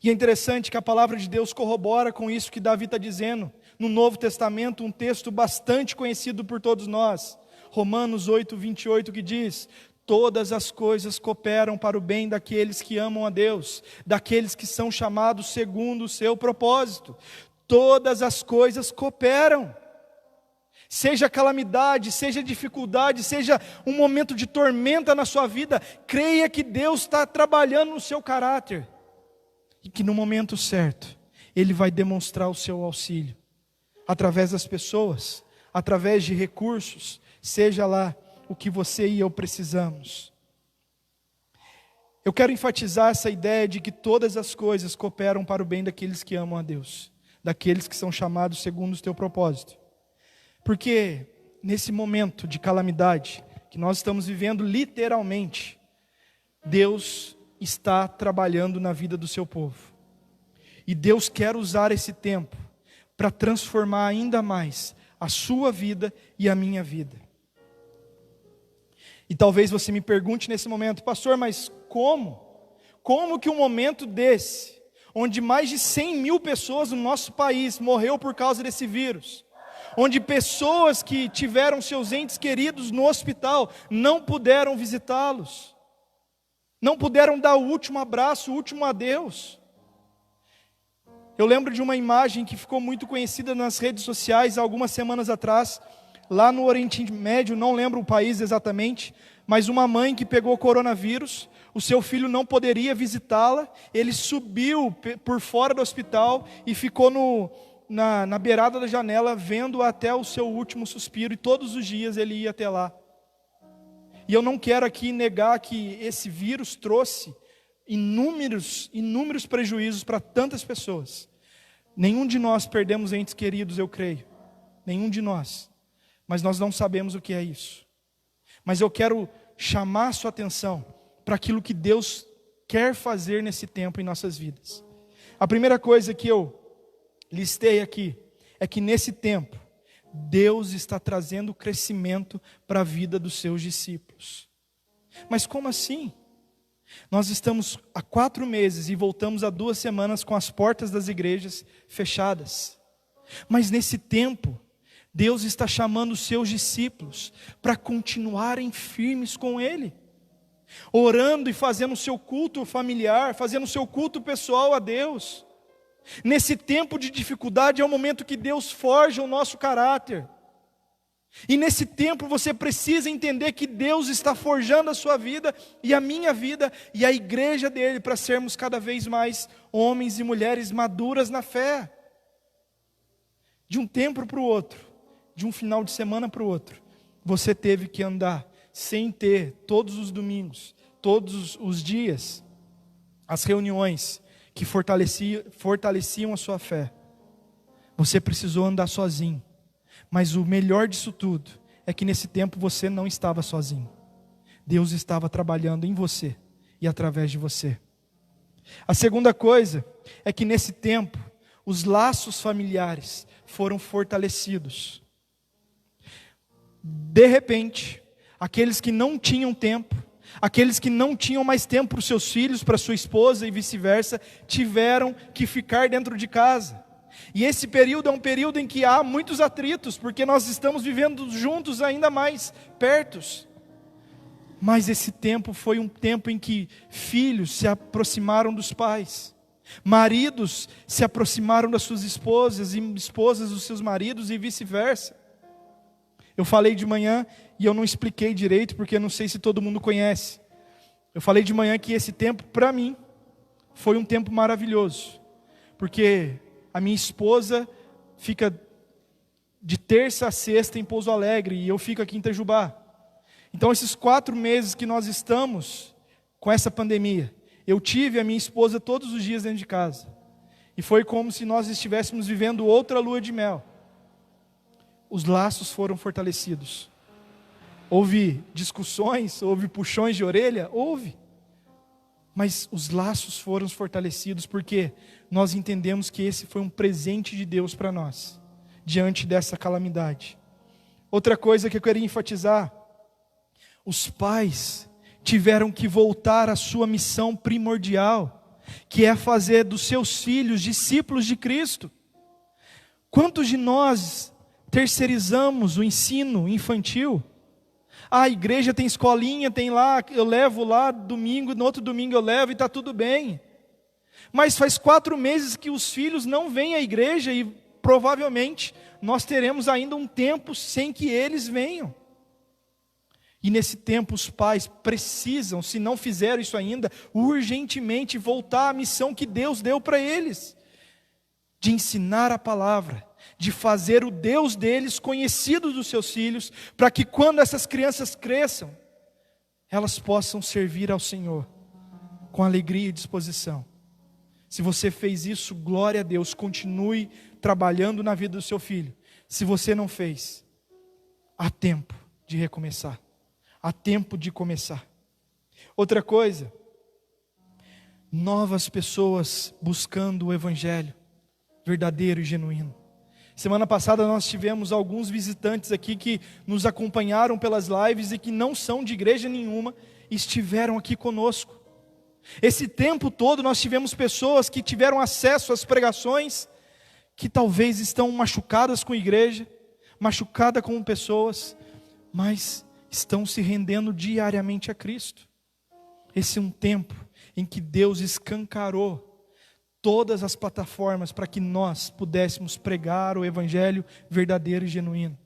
C: E é interessante que a palavra de Deus corrobora com isso que Davi está dizendo, no Novo Testamento, um texto bastante conhecido por todos nós, Romanos 8, 28, que diz: todas as coisas cooperam para o bem daqueles que amam a Deus, daqueles que são chamados segundo o seu propósito. Todas as coisas cooperam. Seja calamidade, seja dificuldade, seja um momento de tormenta na sua vida, creia que Deus está trabalhando no seu caráter. E que no momento certo, Ele vai demonstrar o seu auxílio. Através das pessoas, através de recursos, seja lá o que você e eu precisamos. Eu quero enfatizar essa ideia de que todas as coisas cooperam para o bem daqueles que amam a Deus, daqueles que são chamados segundo o teu propósito. Porque nesse momento de calamidade que nós estamos vivendo literalmente, Deus está trabalhando na vida do seu povo. E Deus quer usar esse tempo para transformar ainda mais a sua vida e a minha vida. E talvez você me pergunte nesse momento: pastor, mas como? Como que um momento desse, onde mais de 100 mil pessoas no nosso país morreu por causa desse vírus, onde pessoas que tiveram seus entes queridos no hospital não puderam visitá-los, não puderam dar o último abraço, o último adeus. Eu lembro de uma imagem que ficou muito conhecida nas redes sociais há algumas semanas atrás, lá no Oriente Médio, não lembro o país exatamente, mas uma mãe que pegou coronavírus, o seu filho não poderia visitá-la, ele subiu por fora do hospital e ficou na beirada da janela, vendo até o seu último suspiro, e todos os dias ele ia até lá. E eu não quero aqui negar que esse vírus trouxe inúmeros prejuízos para tantas pessoas. Nenhum de nós perdemos entes queridos, eu creio. Nenhum de nós. Mas nós não sabemos o que é isso. Mas eu quero chamar a sua atenção para aquilo que Deus quer fazer nesse tempo em nossas vidas. A primeira coisa que eu listei aqui é que nesse tempo Deus está trazendo crescimento para a vida dos seus discípulos. Mas como assim? Nós estamos há 4 meses e voltamos há 2 semanas com as portas das igrejas fechadas. Mas nesse tempo, Deus está chamando os seus discípulos para continuarem firmes com Ele, orando e fazendo o seu culto familiar, fazendo o seu culto pessoal a Deus. Nesse tempo de dificuldade é o momento que Deus forja o nosso caráter. E nesse tempo você precisa entender que Deus está forjando a sua vida e a minha vida e a igreja dele para sermos cada vez mais homens e mulheres maduras na fé. De um tempo para o outro, de um final de semana para o outro, você teve que andar sem ter todos os domingos, todos os dias, as reuniões que fortaleciam a sua fé. Você precisou andar sozinho. Mas o melhor disso tudo é que nesse tempo você não estava sozinho. Deus estava trabalhando em você e através de você. A segunda coisa é que nesse tempo os laços familiares foram fortalecidos. De repente, aqueles que não tinham tempo, aqueles que não tinham mais tempo para os seus filhos, para sua esposa e vice-versa, tiveram que ficar dentro de casa. E esse período é um período em que há muitos atritos, porque nós estamos vivendo juntos ainda mais pertos. Mas esse tempo foi um tempo em que filhos se aproximaram dos pais, maridos se aproximaram das suas esposas, e esposas dos seus maridos e vice-versa. Eu falei de manhã e eu não expliquei direito, porque eu não sei se todo mundo conhece. Eu falei de manhã que esse tempo, para mim, foi um tempo maravilhoso, porque a minha esposa fica de terça a sexta em Pouso Alegre e eu fico aqui em Itajubá. Então esses 4 meses que nós estamos com essa pandemia, eu tive a minha esposa todos os dias dentro de casa. E foi como se nós estivéssemos vivendo outra lua de mel. Os laços foram fortalecidos. Houve discussões, houve puxões de orelha? Houve. Mas os laços foram fortalecidos porque nós entendemos que esse foi um presente de Deus para nós, diante dessa calamidade. Outra coisa que eu queria enfatizar: os pais tiveram que voltar à sua missão primordial, que é fazer dos seus filhos discípulos de Cristo. Quantos de nós terceirizamos o ensino infantil? A igreja tem escolinha, tem lá, eu levo lá domingo, no outro domingo eu levo e está tudo bem. Mas faz 4 meses que os filhos não vêm à igreja e provavelmente nós teremos ainda um tempo sem que eles venham. E nesse tempo os pais precisam, se não fizeram isso ainda, urgentemente voltar à missão que Deus deu para eles, de ensinar a palavra, de fazer o Deus deles conhecido dos seus filhos, para que quando essas crianças cresçam, elas possam servir ao Senhor com alegria e disposição. Se você fez isso, glória a Deus, continue trabalhando na vida do seu filho. Se você não fez, há tempo de recomeçar, há tempo de começar. Outra coisa, novas pessoas buscando o evangelho verdadeiro e genuíno. Semana passada nós tivemos alguns visitantes aqui que nos acompanharam pelas lives e que não são de igreja nenhuma, e estiveram aqui conosco. Esse tempo todo nós tivemos pessoas que tiveram acesso às pregações, que talvez estão machucadas com a igreja, machucadas com pessoas, mas estão se rendendo diariamente a Cristo. Esse é um tempo em que Deus escancarou todas as plataformas para que nós pudéssemos pregar o evangelho verdadeiro e genuíno.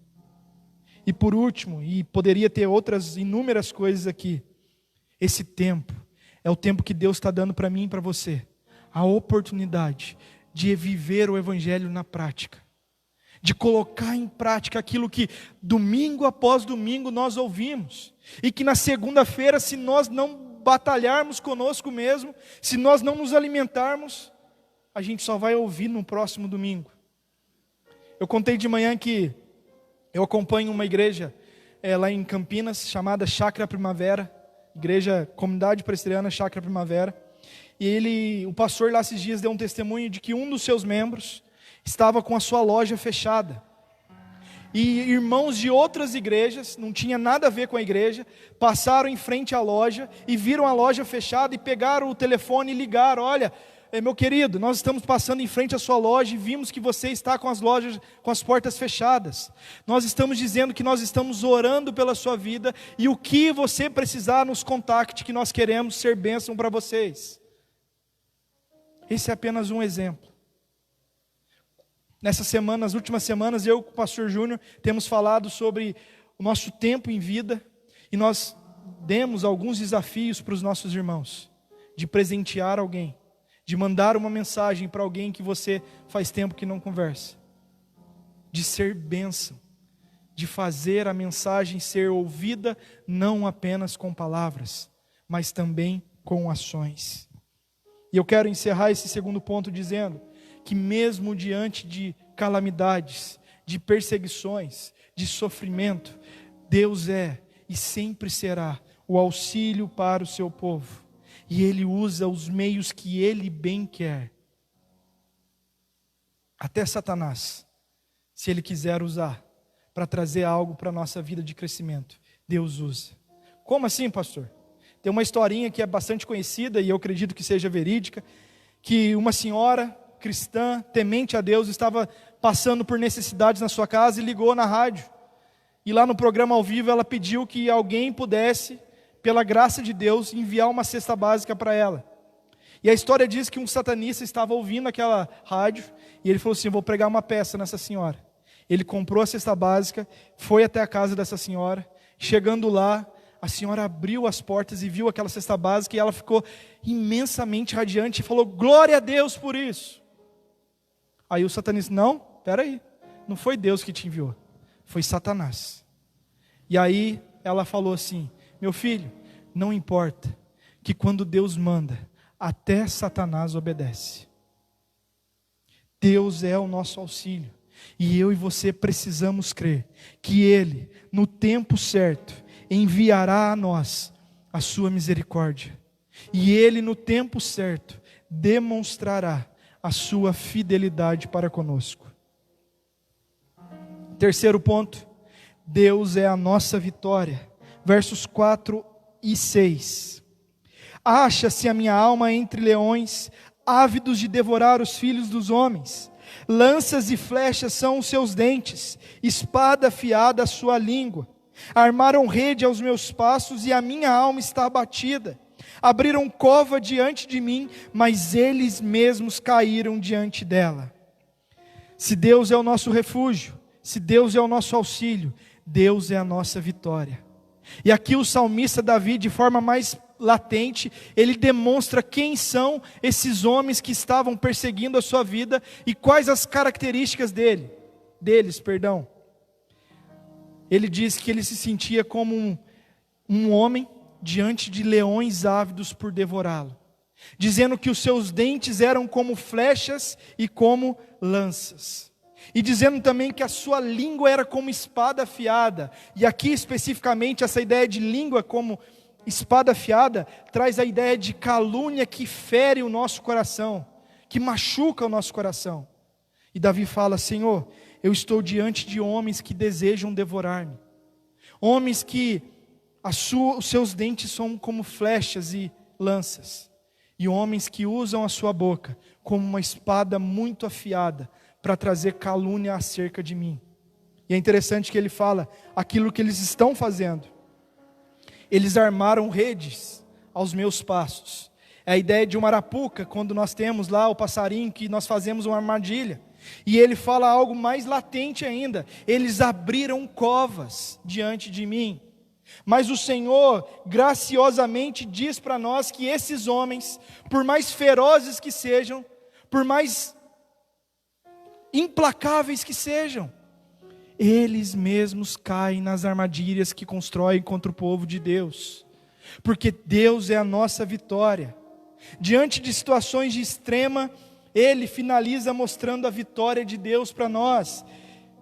C: E por último, e poderia ter outras inúmeras coisas aqui, esse tempo é o tempo que Deus está dando para mim e para você, a oportunidade de viver o evangelho na prática, de colocar em prática aquilo que domingo após domingo nós ouvimos, e que na segunda-feira, se nós não batalharmos conosco mesmo, se nós não nos alimentarmos, a gente só vai ouvir no próximo domingo. Eu contei de manhã que eu acompanho uma igreja lá em Campinas, chamada Chácara Primavera, igreja, comunidade presbiteriana Chácara Primavera, e o pastor lá esses dias deu um testemunho de que um dos seus membros estava com a sua loja fechada, e irmãos de outras igrejas, não tinha nada a ver com a igreja, passaram em frente à loja, e viram a loja fechada, e pegaram o telefone e ligaram: olha, meu querido, nós estamos passando em frente à sua loja e vimos que você está com as portas fechadas. Nós estamos dizendo que nós estamos orando pela sua vida e o que você precisar nos contacte, que nós queremos ser bênção para vocês. Esse é apenas um exemplo. Nas últimas semanas, eu com o pastor Júnior temos falado sobre o nosso tempo em vida, e nós demos alguns desafios para os nossos irmãos, de presentear alguém, de mandar uma mensagem para alguém que você faz tempo que não conversa, de ser bênção, de fazer a mensagem ser ouvida não apenas com palavras, mas também com ações. E eu quero encerrar esse segundo ponto dizendo que mesmo diante de calamidades, de perseguições, de sofrimento, Deus é e sempre será o auxílio para o seu povo. E Ele usa os meios que Ele bem quer. Até Satanás, se ele quiser usar para trazer algo para a nossa vida de crescimento, Deus usa. Como assim, pastor? Tem uma historinha que é bastante conhecida e eu acredito que seja verídica, que uma senhora cristã, temente a Deus, estava passando por necessidades na sua casa e ligou na rádio. E lá no programa ao vivo ela pediu que alguém pudesse, pela graça de Deus, enviar uma cesta básica para ela. E a história diz que um satanista estava ouvindo aquela rádio e ele falou assim: vou pregar uma peça nessa senhora. Ele comprou a cesta básica, foi até a casa dessa senhora. Chegando lá, a senhora abriu as portas e viu aquela cesta básica e ela ficou imensamente radiante e falou: glória a Deus por isso. Aí o satanista: não, peraí, não foi Deus que te enviou, foi Satanás. E aí ela falou assim: meu filho, não importa, que quando Deus manda, até Satanás obedece. Deus é o nosso auxílio, e eu e você precisamos crer que Ele, no tempo certo, enviará a nós a sua misericórdia, e Ele, no tempo certo, demonstrará a sua fidelidade para conosco. Terceiro ponto, Deus é a nossa vitória. Versos 4 e 6. Acha-se a minha alma entre leões, ávidos de devorar os filhos dos homens. Lanças e flechas são os seus dentes, espada afiada a sua língua. Armaram rede aos meus passos e a minha alma está abatida. Abriram cova diante de mim, mas eles mesmos caíram diante dela. Se Deus é o nosso refúgio, se Deus é o nosso auxílio, Deus é a nossa vitória. E aqui o salmista Davi, de forma mais latente, ele demonstra quem são esses homens que estavam perseguindo a sua vida e quais as características deles. Ele diz que ele se sentia como um homem diante de leões ávidos por devorá-lo, dizendo que os seus dentes eram como flechas e como lanças. E dizendo também que a sua língua era como espada afiada. E aqui especificamente essa ideia de língua como espada afiada traz a ideia de calúnia que fere o nosso coração, que machuca o nosso coração. E Davi fala: Senhor, eu estou diante de homens que desejam devorar-me. Homens que os seus dentes são como flechas e lanças. E homens que usam a sua boca como uma espada muito afiada para trazer calúnia acerca de mim. E é interessante que ele fala aquilo que eles estão fazendo. Eles armaram redes aos meus passos. É a ideia de uma arapuca, quando nós temos lá o passarinho que nós fazemos uma armadilha. E ele fala algo mais latente ainda: eles abriram covas diante de mim. Mas o Senhor graciosamente diz para nós que esses homens, por mais ferozes que sejam, por mais implacáveis que sejam, eles mesmos caem nas armadilhas que constroem contra o povo de Deus, porque Deus é a nossa vitória. Diante de situações de extrema, Ele finaliza mostrando a vitória de Deus para nós.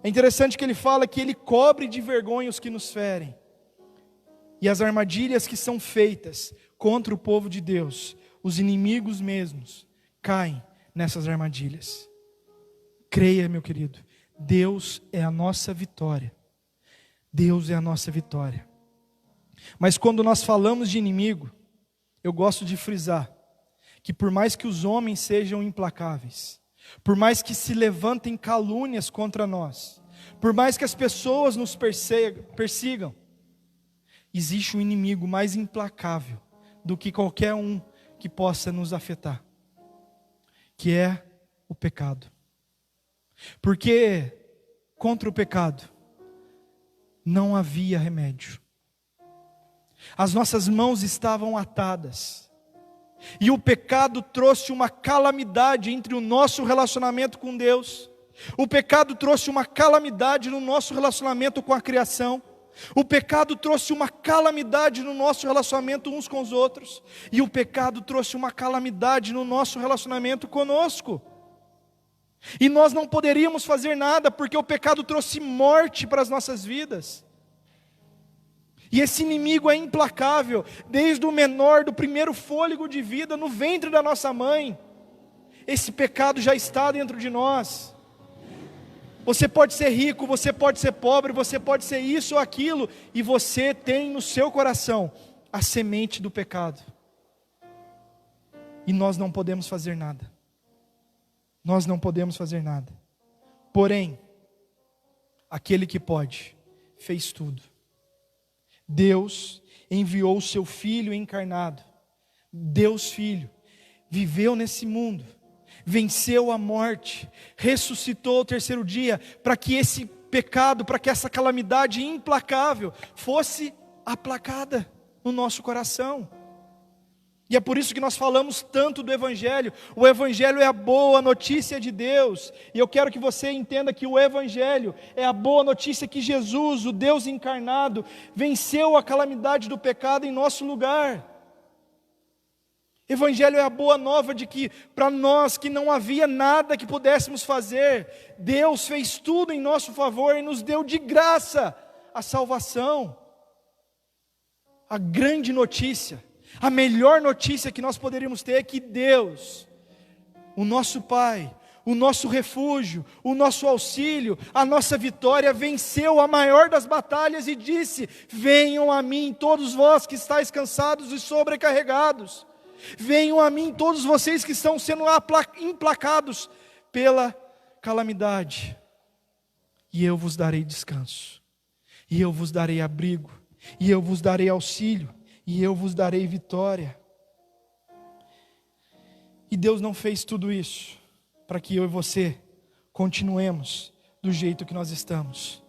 C: É interessante que Ele fala que Ele cobre de vergonha os que nos ferem, e as armadilhas que são feitas contra o povo de Deus, os inimigos mesmos, caem nessas armadilhas. Creia, meu querido, Deus é a nossa vitória. Deus é a nossa vitória. Mas quando nós falamos de inimigo, eu gosto de frisar que por mais que os homens sejam implacáveis, por mais que se levantem calúnias contra nós, por mais que as pessoas nos persigam, existe um inimigo mais implacável do que qualquer um que possa nos afetar, que é o pecado. Porque contra o pecado não havia remédio. As nossas mãos estavam atadas. E o pecado trouxe uma calamidade entre o nosso relacionamento com Deus. O pecado trouxe uma calamidade no nosso relacionamento com a criação. O pecado trouxe uma calamidade no nosso relacionamento uns com os outros. E o pecado trouxe uma calamidade no nosso relacionamento conosco. E nós não poderíamos fazer nada, porque o pecado trouxe morte para as nossas vidas. E esse inimigo é implacável, desde o menor, do primeiro fôlego de vida, no ventre da nossa mãe. Esse pecado já está dentro de nós. Você pode ser rico, você pode ser pobre, você pode ser isso ou aquilo, e você tem no seu coração a semente do pecado. E nós não podemos fazer nada. Nós não podemos fazer nada. Porém, aquele que pode, fez tudo. Deus enviou o seu Filho encarnado. Deus Filho viveu nesse mundo, venceu a morte, ressuscitou ao terceiro dia, para que esse pecado, para que essa calamidade implacável fosse aplacada no nosso coração. E é por isso que nós falamos tanto do Evangelho. O Evangelho é a boa notícia de Deus. E eu quero que você entenda que o Evangelho é a boa notícia que Jesus, o Deus encarnado, venceu a calamidade do pecado em nosso lugar. Evangelho é a boa nova de que para nós que não havia nada que pudéssemos fazer, Deus fez tudo em nosso favor e nos deu de graça a salvação. A grande notícia, a melhor notícia que nós poderíamos ter é que Deus, o nosso Pai, o nosso refúgio, o nosso auxílio, a nossa vitória, venceu a maior das batalhas e disse: venham a mim todos vós que estáis cansados e sobrecarregados, venham a mim todos vocês que estão sendo implacados pela calamidade, e eu vos darei descanso, e eu vos darei abrigo, e eu vos darei auxílio, e eu vos darei vitória. E Deus não fez tudo isso para que eu e você continuemos do jeito que nós estamos.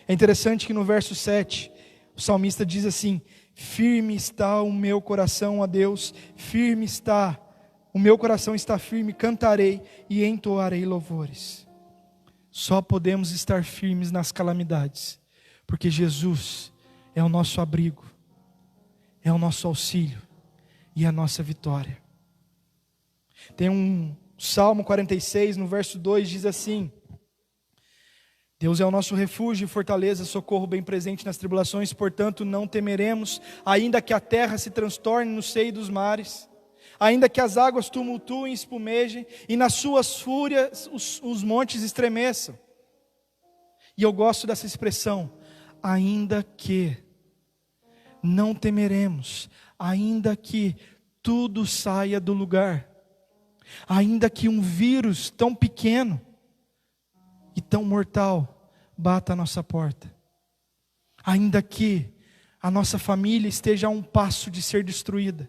C: É interessante que no verso 7, o salmista diz assim: firme está o meu coração, ó Deus, firme está, o meu coração está firme, cantarei e entoarei louvores. Só podemos estar firmes nas calamidades, porque Jesus é o nosso abrigo, é o nosso auxílio e a nossa vitória. Tem um Salmo 46, no verso 2, diz assim: Deus é o nosso refúgio e fortaleza, socorro bem presente nas tribulações, portanto não temeremos, ainda que a terra se transtorne no seio dos mares, ainda que as águas tumultuem e espumejem, e nas suas fúrias os montes estremeçam. E eu gosto dessa expressão, ainda que. Não temeremos, ainda que tudo saia do lugar, ainda que um vírus tão pequeno e tão mortal bata a nossa porta, ainda que a nossa família esteja a um passo de ser destruída,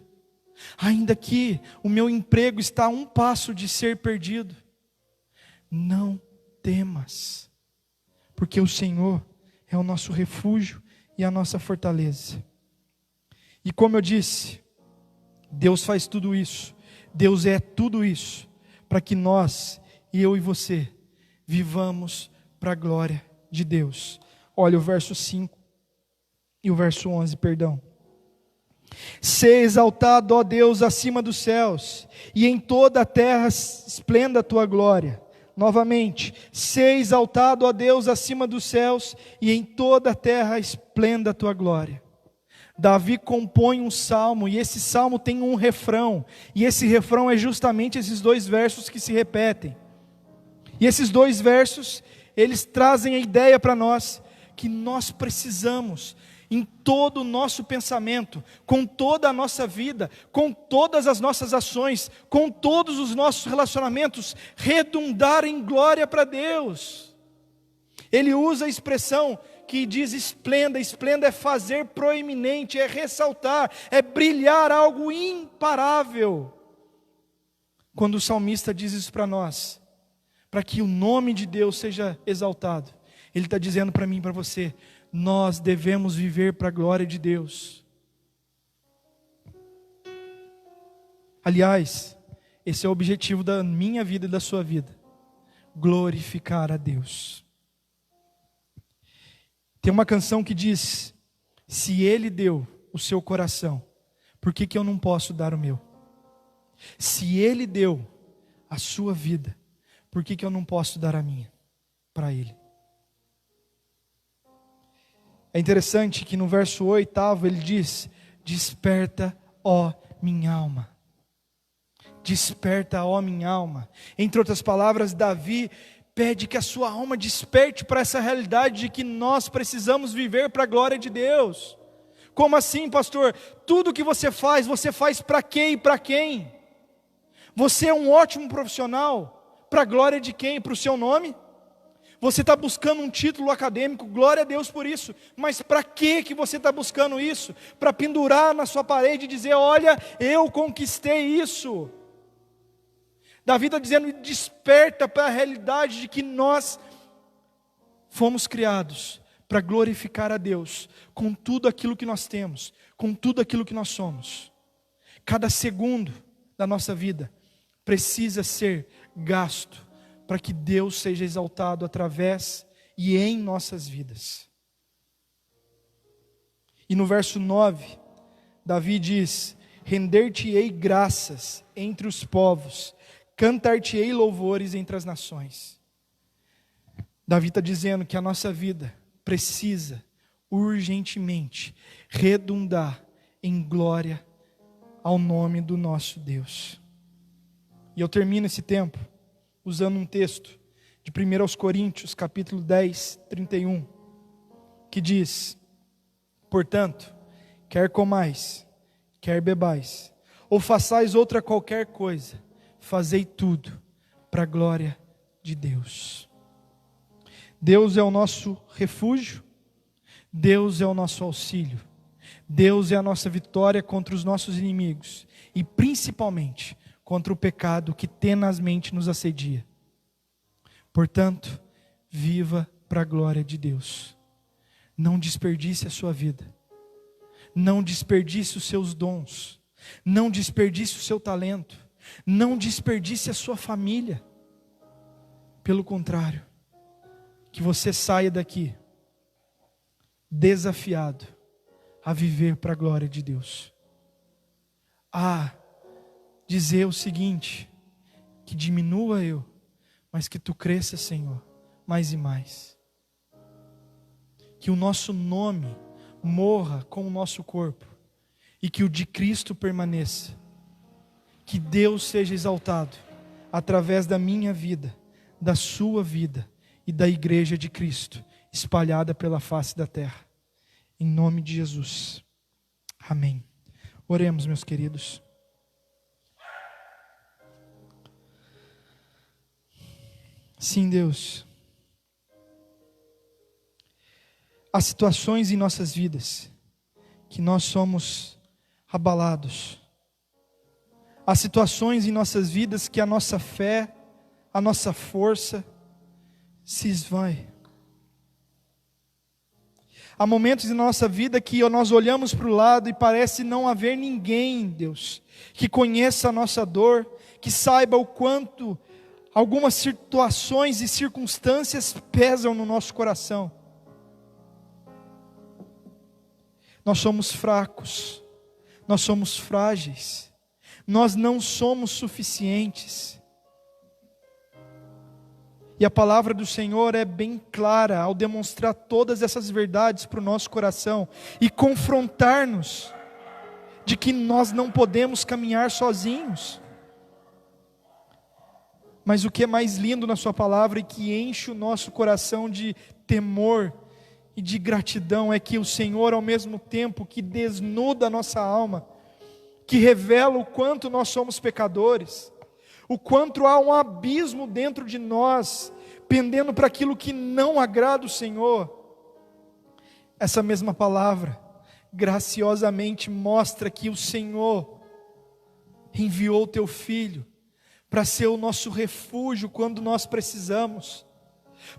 C: ainda que o meu emprego está a um passo de ser perdido, não temas, porque o Senhor é o nosso refúgio e a nossa fortaleza. E como eu disse, Deus faz tudo isso, Deus é tudo isso, para que nós, eu e você, vivamos para a glória de Deus. Olha o verso 5 e o verso 11, perdão. Sê exaltado, ó Deus, acima dos céus, e em toda a terra esplenda a tua glória. Novamente, sê exaltado, ó Deus, acima dos céus, e em toda a terra esplenda a tua glória. Davi compõe um salmo, e esse salmo tem um refrão, e esse refrão é justamente esses dois versos que se repetem. E esses dois versos, eles trazem a ideia para nós, que nós precisamos, em todo o nosso pensamento, com toda a nossa vida, com todas as nossas ações, com todos os nossos relacionamentos, redundar em glória para Deus. Ele usa a expressão que diz esplenda, esplenda é fazer proeminente, é ressaltar, é brilhar algo imparável. Quando o salmista diz isso para nós, para que o nome de Deus seja exaltado. Ele está dizendo para mim e para você: nós devemos viver para a glória de Deus. Aliás, esse é o objetivo da minha vida e da sua vida: glorificar a Deus. Tem uma canção que diz: se Ele deu o seu coração, por que eu não posso dar o meu? Se Ele deu a sua vida, por que eu não posso dar a minha para Ele? É interessante que no verso 8 ele diz: desperta, ó minha alma. Desperta, ó minha alma. Entre outras palavras, Davi pede que a sua alma desperte para essa realidade de que nós precisamos viver para a glória de Deus. Como assim, pastor? Tudo que você faz para quê e para quem? Você é um ótimo profissional, para a glória de quem? Para o seu nome? Você está buscando um título acadêmico, glória a Deus por isso, mas para que você está buscando isso? Para pendurar na sua parede e dizer: olha, eu conquistei isso. Davi está dizendo: desperta para a realidade de que nós fomos criados para glorificar a Deus, com tudo aquilo que nós temos, com tudo aquilo que nós somos. Cada segundo da nossa vida precisa ser gasto para que Deus seja exaltado através e em nossas vidas. E no verso 9, Davi diz: render-te-ei graças entre os povos, cantar-te-ei louvores entre as nações. Davi está dizendo que a nossa vida precisa urgentemente redundar em glória ao nome do nosso Deus. E eu termino esse tempo usando um texto de 1 Coríntios, capítulo 10, 31, que diz: portanto, quer comais, quer bebais, ou façais outra qualquer coisa, fazei tudo para a glória de Deus. Deus é o nosso refúgio, Deus é o nosso auxílio, Deus é a nossa vitória contra os nossos inimigos e principalmente contra o pecado que tenazmente nos assedia. Portanto, viva para a glória de Deus. Não desperdice a sua vida, não desperdice os seus dons, não desperdice o seu talento, não desperdice a sua família. Pelo contrário, que você saia daqui desafiado a viver para a glória de Deus. A dizer o seguinte: que diminua eu, mas que tu cresça, Senhor, mais e mais. Que o nosso nome morra com o nosso corpo e que o de Cristo permaneça. Que Deus seja exaltado através da minha vida, da sua vida e da igreja de Cristo, espalhada pela face da terra. Em nome de Jesus. Amém. Oremos, meus queridos. Sim, Deus. Há situações em nossas vidas que nós somos abalados. Há situações em nossas vidas que a nossa fé, a nossa força se esvai. Há momentos em nossa vida que nós olhamos para o lado e parece não haver ninguém, Deus, que conheça a nossa dor, que saiba o quanto algumas situações e circunstâncias pesam no nosso coração. Nós somos fracos, nós somos frágeis, nós não somos suficientes. E a palavra do Senhor é bem clara ao demonstrar todas essas verdades para o nosso coração e confrontar-nos de que nós não podemos caminhar sozinhos. Mas o que é mais lindo na sua palavra e que enche o nosso coração de temor e de gratidão é que o Senhor, ao mesmo tempo que desnuda a nossa alma, que revela o quanto nós somos pecadores, o quanto há um abismo dentro de nós, pendendo para aquilo que não agrada o Senhor. Essa mesma palavra, graciosamente mostra que o Senhor enviou o teu Filho, para ser o nosso refúgio quando nós precisamos,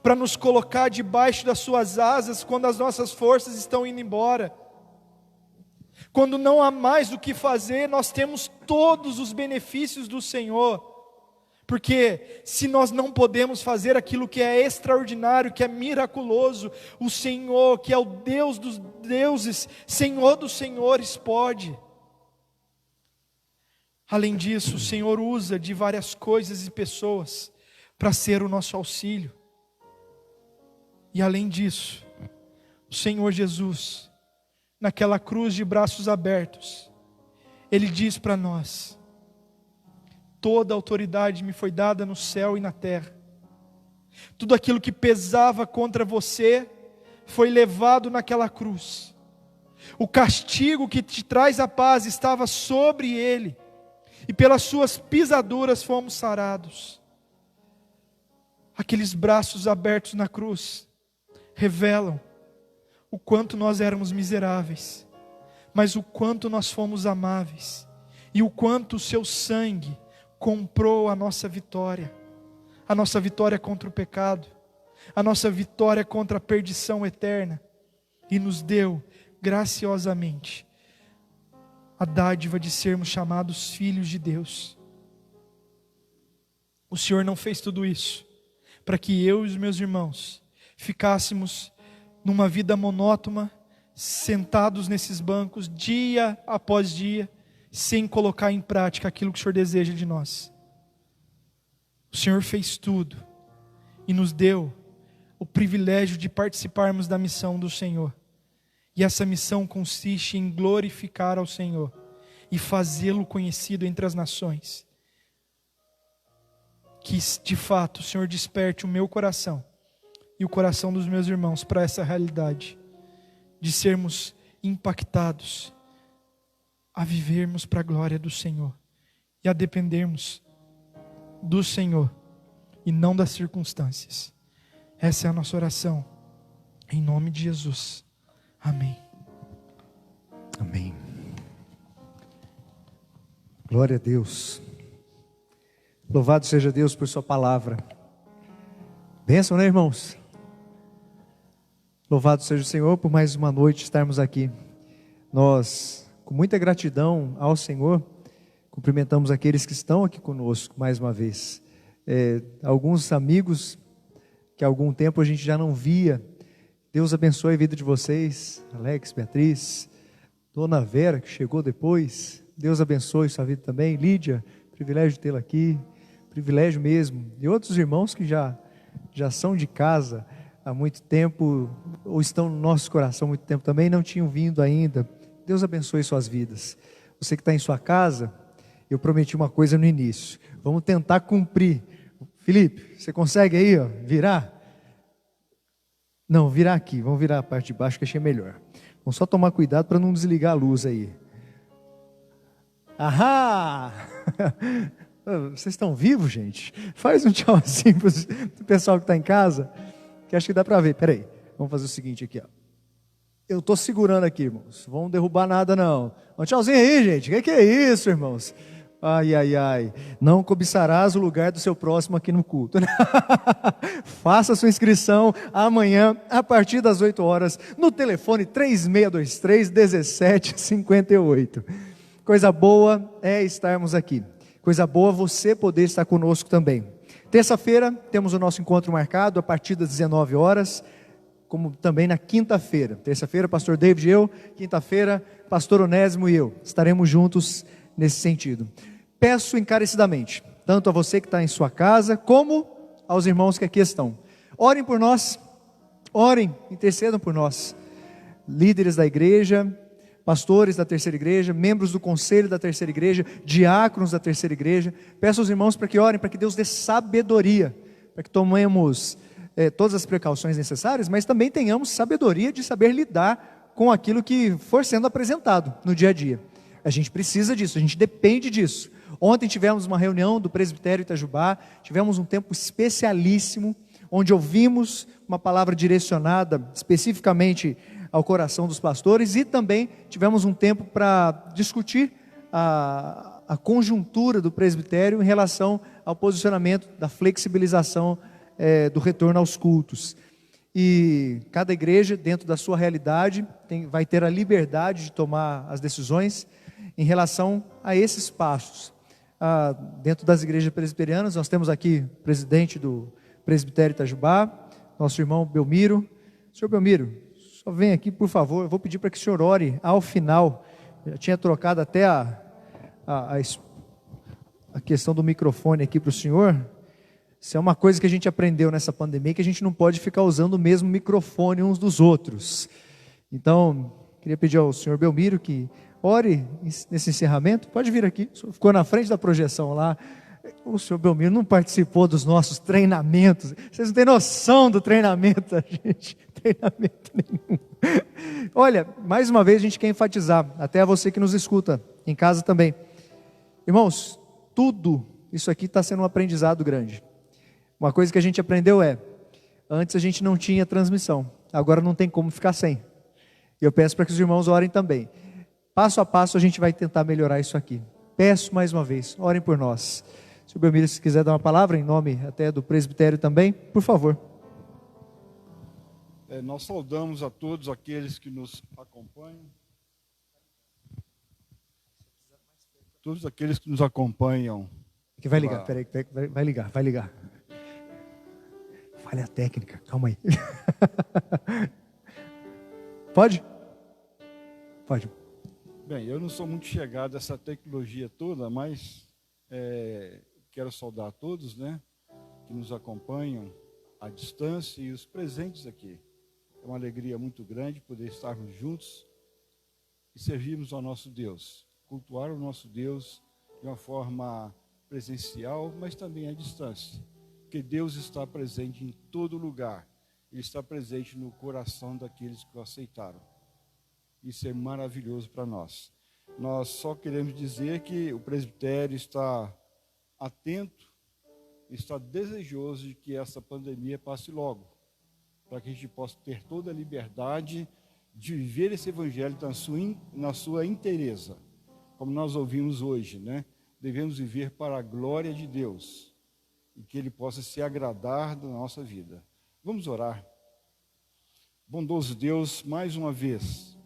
C: para nos colocar debaixo das suas asas quando as nossas forças estão indo embora. Quando não há mais o que fazer, nós temos todos os benefícios do Senhor. Porque se nós não podemos fazer aquilo que é extraordinário, que é miraculoso, o Senhor, que é o Deus dos deuses, Senhor dos senhores, pode. Além disso, o Senhor usa de várias coisas e pessoas para ser o nosso auxílio. E além disso, o Senhor Jesus, naquela cruz de braços abertos, Ele diz para nós: toda autoridade me foi dada no céu e na terra. Tudo aquilo que pesava contra você foi levado naquela cruz. O castigo que te traz a paz estava sobre Ele, e pelas suas pisaduras fomos sarados. Aqueles braços abertos na cruz revelam o quanto nós éramos miseráveis, mas o quanto nós fomos amáveis, e o quanto o seu sangue comprou a nossa vitória contra o pecado, a nossa vitória contra a perdição eterna, e nos deu graciosamente a dádiva de sermos chamados filhos de Deus. O Senhor não fez tudo isso para que eu e os meus irmãos ficássemos numa vida monótona, sentados nesses bancos dia após dia, sem colocar em prática aquilo que o Senhor deseja de nós. O Senhor fez tudo e nos deu o privilégio de participarmos da missão do Senhor. E essa missão consiste em glorificar ao Senhor e fazê-lo conhecido entre as nações. Que de fato o Senhor desperte o meu coração e o coração dos meus irmãos para essa realidade de sermos impactados a vivermos para a glória do Senhor e a dependermos do Senhor e não das circunstâncias. Essa é a nossa oração, em nome de Jesus. Amém.
A: Amém. Glória a Deus. Louvado seja Deus por sua palavra. Bênção, né, irmãos? Louvado seja o Senhor por mais uma noite estarmos aqui. Nós, com muita gratidão ao Senhor, cumprimentamos aqueles que estão aqui conosco mais uma vez. Alguns amigos que há algum tempo a gente já não via. Deus abençoe a vida de vocês, Alex, Beatriz, Dona Vera, que chegou depois. Deus abençoe sua vida também. Lídia, privilégio de tê-la aqui, privilégio mesmo. E outros irmãos que já são de casa há muito tempo, ou estão no nosso coração há muito tempo também, não tinham vindo ainda. Deus abençoe suas vidas. Você que está em sua casa, eu prometi uma coisa no início, vamos tentar cumprir. Felipe, você consegue aí, virar? Não, virar aqui, vamos virar a parte de baixo que achei melhor. Vamos só tomar cuidado para não desligar a luz aí. Ahá! Vocês estão vivos, gente? Faz um tchauzinho para o pessoal que está em casa, que acho que dá para ver. Peraí, vamos fazer o seguinte aqui, Eu estou segurando aqui, irmãos. Não vão derrubar nada, não. Um tchauzinho aí, gente. O que é isso, irmãos? Ai, ai, ai. Não cobiçarás o lugar do seu próximo aqui no culto. Faça sua inscrição amanhã, a partir das 8 horas, no telefone 3623-1758. Coisa boa é estarmos aqui. Coisa boa você poder estar conosco também. Terça-feira temos o nosso encontro marcado a partir das 19 horas, como também na quinta-feira. Terça-feira, pastor David e eu. Quinta-feira, pastor Onésimo e eu. Estaremos juntos nesse sentido. Peço encarecidamente, tanto a você que está em sua casa, como aos irmãos que aqui estão. Orem por nós, orem, intercedam por nós. Líderes da igreja, pastores da terceira igreja, membros do conselho da terceira igreja, diáconos da terceira igreja. Peço aos irmãos para que orem, para que Deus dê sabedoria, para que tomemos todas as precauções necessárias, mas também tenhamos sabedoria de saber lidar com aquilo que for sendo apresentado no dia a dia. A gente precisa disso, a gente depende disso. Ontem tivemos uma reunião do presbitério Itajubá, tivemos um tempo especialíssimo, onde ouvimos uma palavra direcionada especificamente ao coração dos pastores, e também tivemos um tempo para discutir a a conjuntura do presbitério em relação ao posicionamento da flexibilização do retorno aos cultos. E cada igreja, dentro da sua realidade, vai ter a liberdade de tomar as decisões em relação a esses passos. Dentro das igrejas presbiterianas, nós temos aqui o presidente do presbitério Itajubá, nosso irmão Belmiro. Senhor Belmiro, só vem aqui, por favor. Eu vou pedir para que o senhor ore ao final. Eu já tinha trocado até a questão do microfone aqui para o senhor. Isso é uma coisa que a gente aprendeu nessa pandemia, que a gente não pode ficar usando o mesmo microfone uns dos outros. Então, queria pedir ao senhor Belmiro que ore nesse encerramento. Pode vir aqui, o senhor ficou na frente da projeção lá. O senhor Belmiro não participou dos nossos treinamentos. Vocês não têm noção do treinamento, gente. Treinamento nenhum. Olha, mais uma vez a gente quer enfatizar, até a você que nos escuta em casa também. Irmãos, tudo isso aqui está sendo um aprendizado grande. Uma coisa que a gente aprendeu antes a gente não tinha transmissão, agora não tem como ficar sem. E eu peço para que os irmãos orem também. Passo a passo a gente vai tentar melhorar isso aqui. Peço mais uma vez, orem por nós. Se o Belmiro, se quiser dar uma palavra em nome até do presbitério também, por favor.
D: Nós saudamos a todos aqueles que nos acompanham. Todos aqueles que nos acompanham.
A: Que vai ligar, peraí, vai ligar. Falha a técnica, calma aí. Pode? Pode.
D: Bem, eu não sou muito chegado a essa tecnologia toda, mas quero saudar a todos, que nos acompanham à distância e os presentes aqui. É uma alegria muito grande poder estarmos juntos e servirmos ao nosso Deus, cultuar o nosso Deus de uma forma presencial, mas também à distância. Porque Deus está presente em todo lugar. Ele está presente no coração daqueles que o aceitaram. Isso é maravilhoso para nós. Nós só queremos dizer que o presbitério está atento, está desejoso de que essa pandemia passe logo, para que a gente possa ter toda a liberdade de viver esse evangelho na sua inteireza. Como nós ouvimos hoje, devemos viver para a glória de Deus e que Ele possa se agradar da nossa vida. Vamos orar. Bondoso Deus, mais uma vez,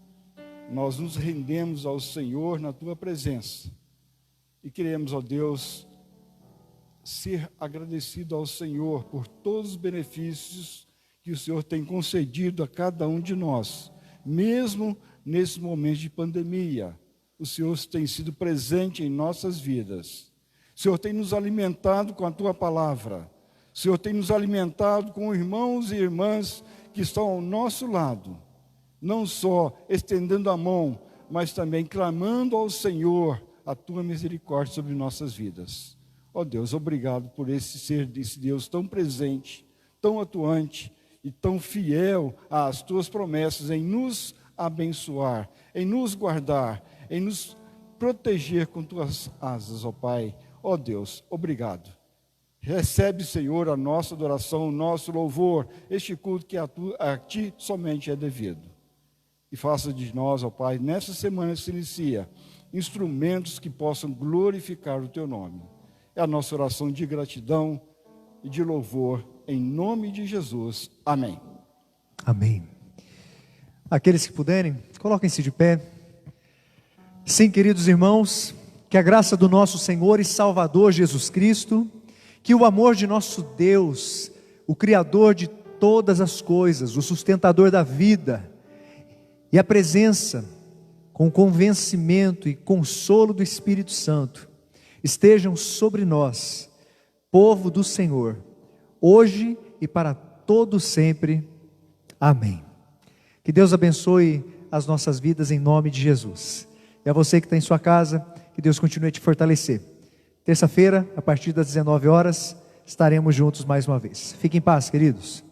D: nós nos rendemos ao Senhor na Tua presença e queremos, ó Deus, ser agradecido ao Senhor por todos os benefícios que o Senhor tem concedido a cada um de nós, mesmo nesse momento de pandemia. O Senhor tem sido presente em nossas vidas. O Senhor tem nos alimentado com a Tua palavra. O Senhor tem nos alimentado com irmãos e irmãs que estão ao nosso lado, não só estendendo a mão, mas também clamando ao Senhor a Tua misericórdia sobre nossas vidas. Ó Deus, obrigado por esse Deus tão presente, tão atuante e tão fiel às Tuas promessas em nos abençoar, em nos guardar, em nos proteger com Tuas asas, ó Pai. Ó Deus, obrigado. Recebe, Senhor, a nossa adoração, o nosso louvor, este culto que a Ti somente é devido. E faça de nós, ó Pai, nessa semana que se inicia, instrumentos que possam glorificar o Teu nome. É a nossa oração de gratidão e de louvor, em nome de Jesus. Amém.
A: Amém. Aqueles que puderem, coloquem-se de pé. Sim, queridos irmãos, que a graça do nosso Senhor e Salvador Jesus Cristo, que o amor de nosso Deus, o Criador de todas as coisas, o sustentador da vida, e a presença, com convencimento e consolo do Espírito Santo, estejam sobre nós, povo do Senhor, hoje e para todo sempre. Amém. Que Deus abençoe as nossas vidas em nome de Jesus. E a você que está em sua casa, que Deus continue a te fortalecer. Terça-feira, a partir das 19 horas, estaremos juntos mais uma vez. Fiquem em paz, queridos.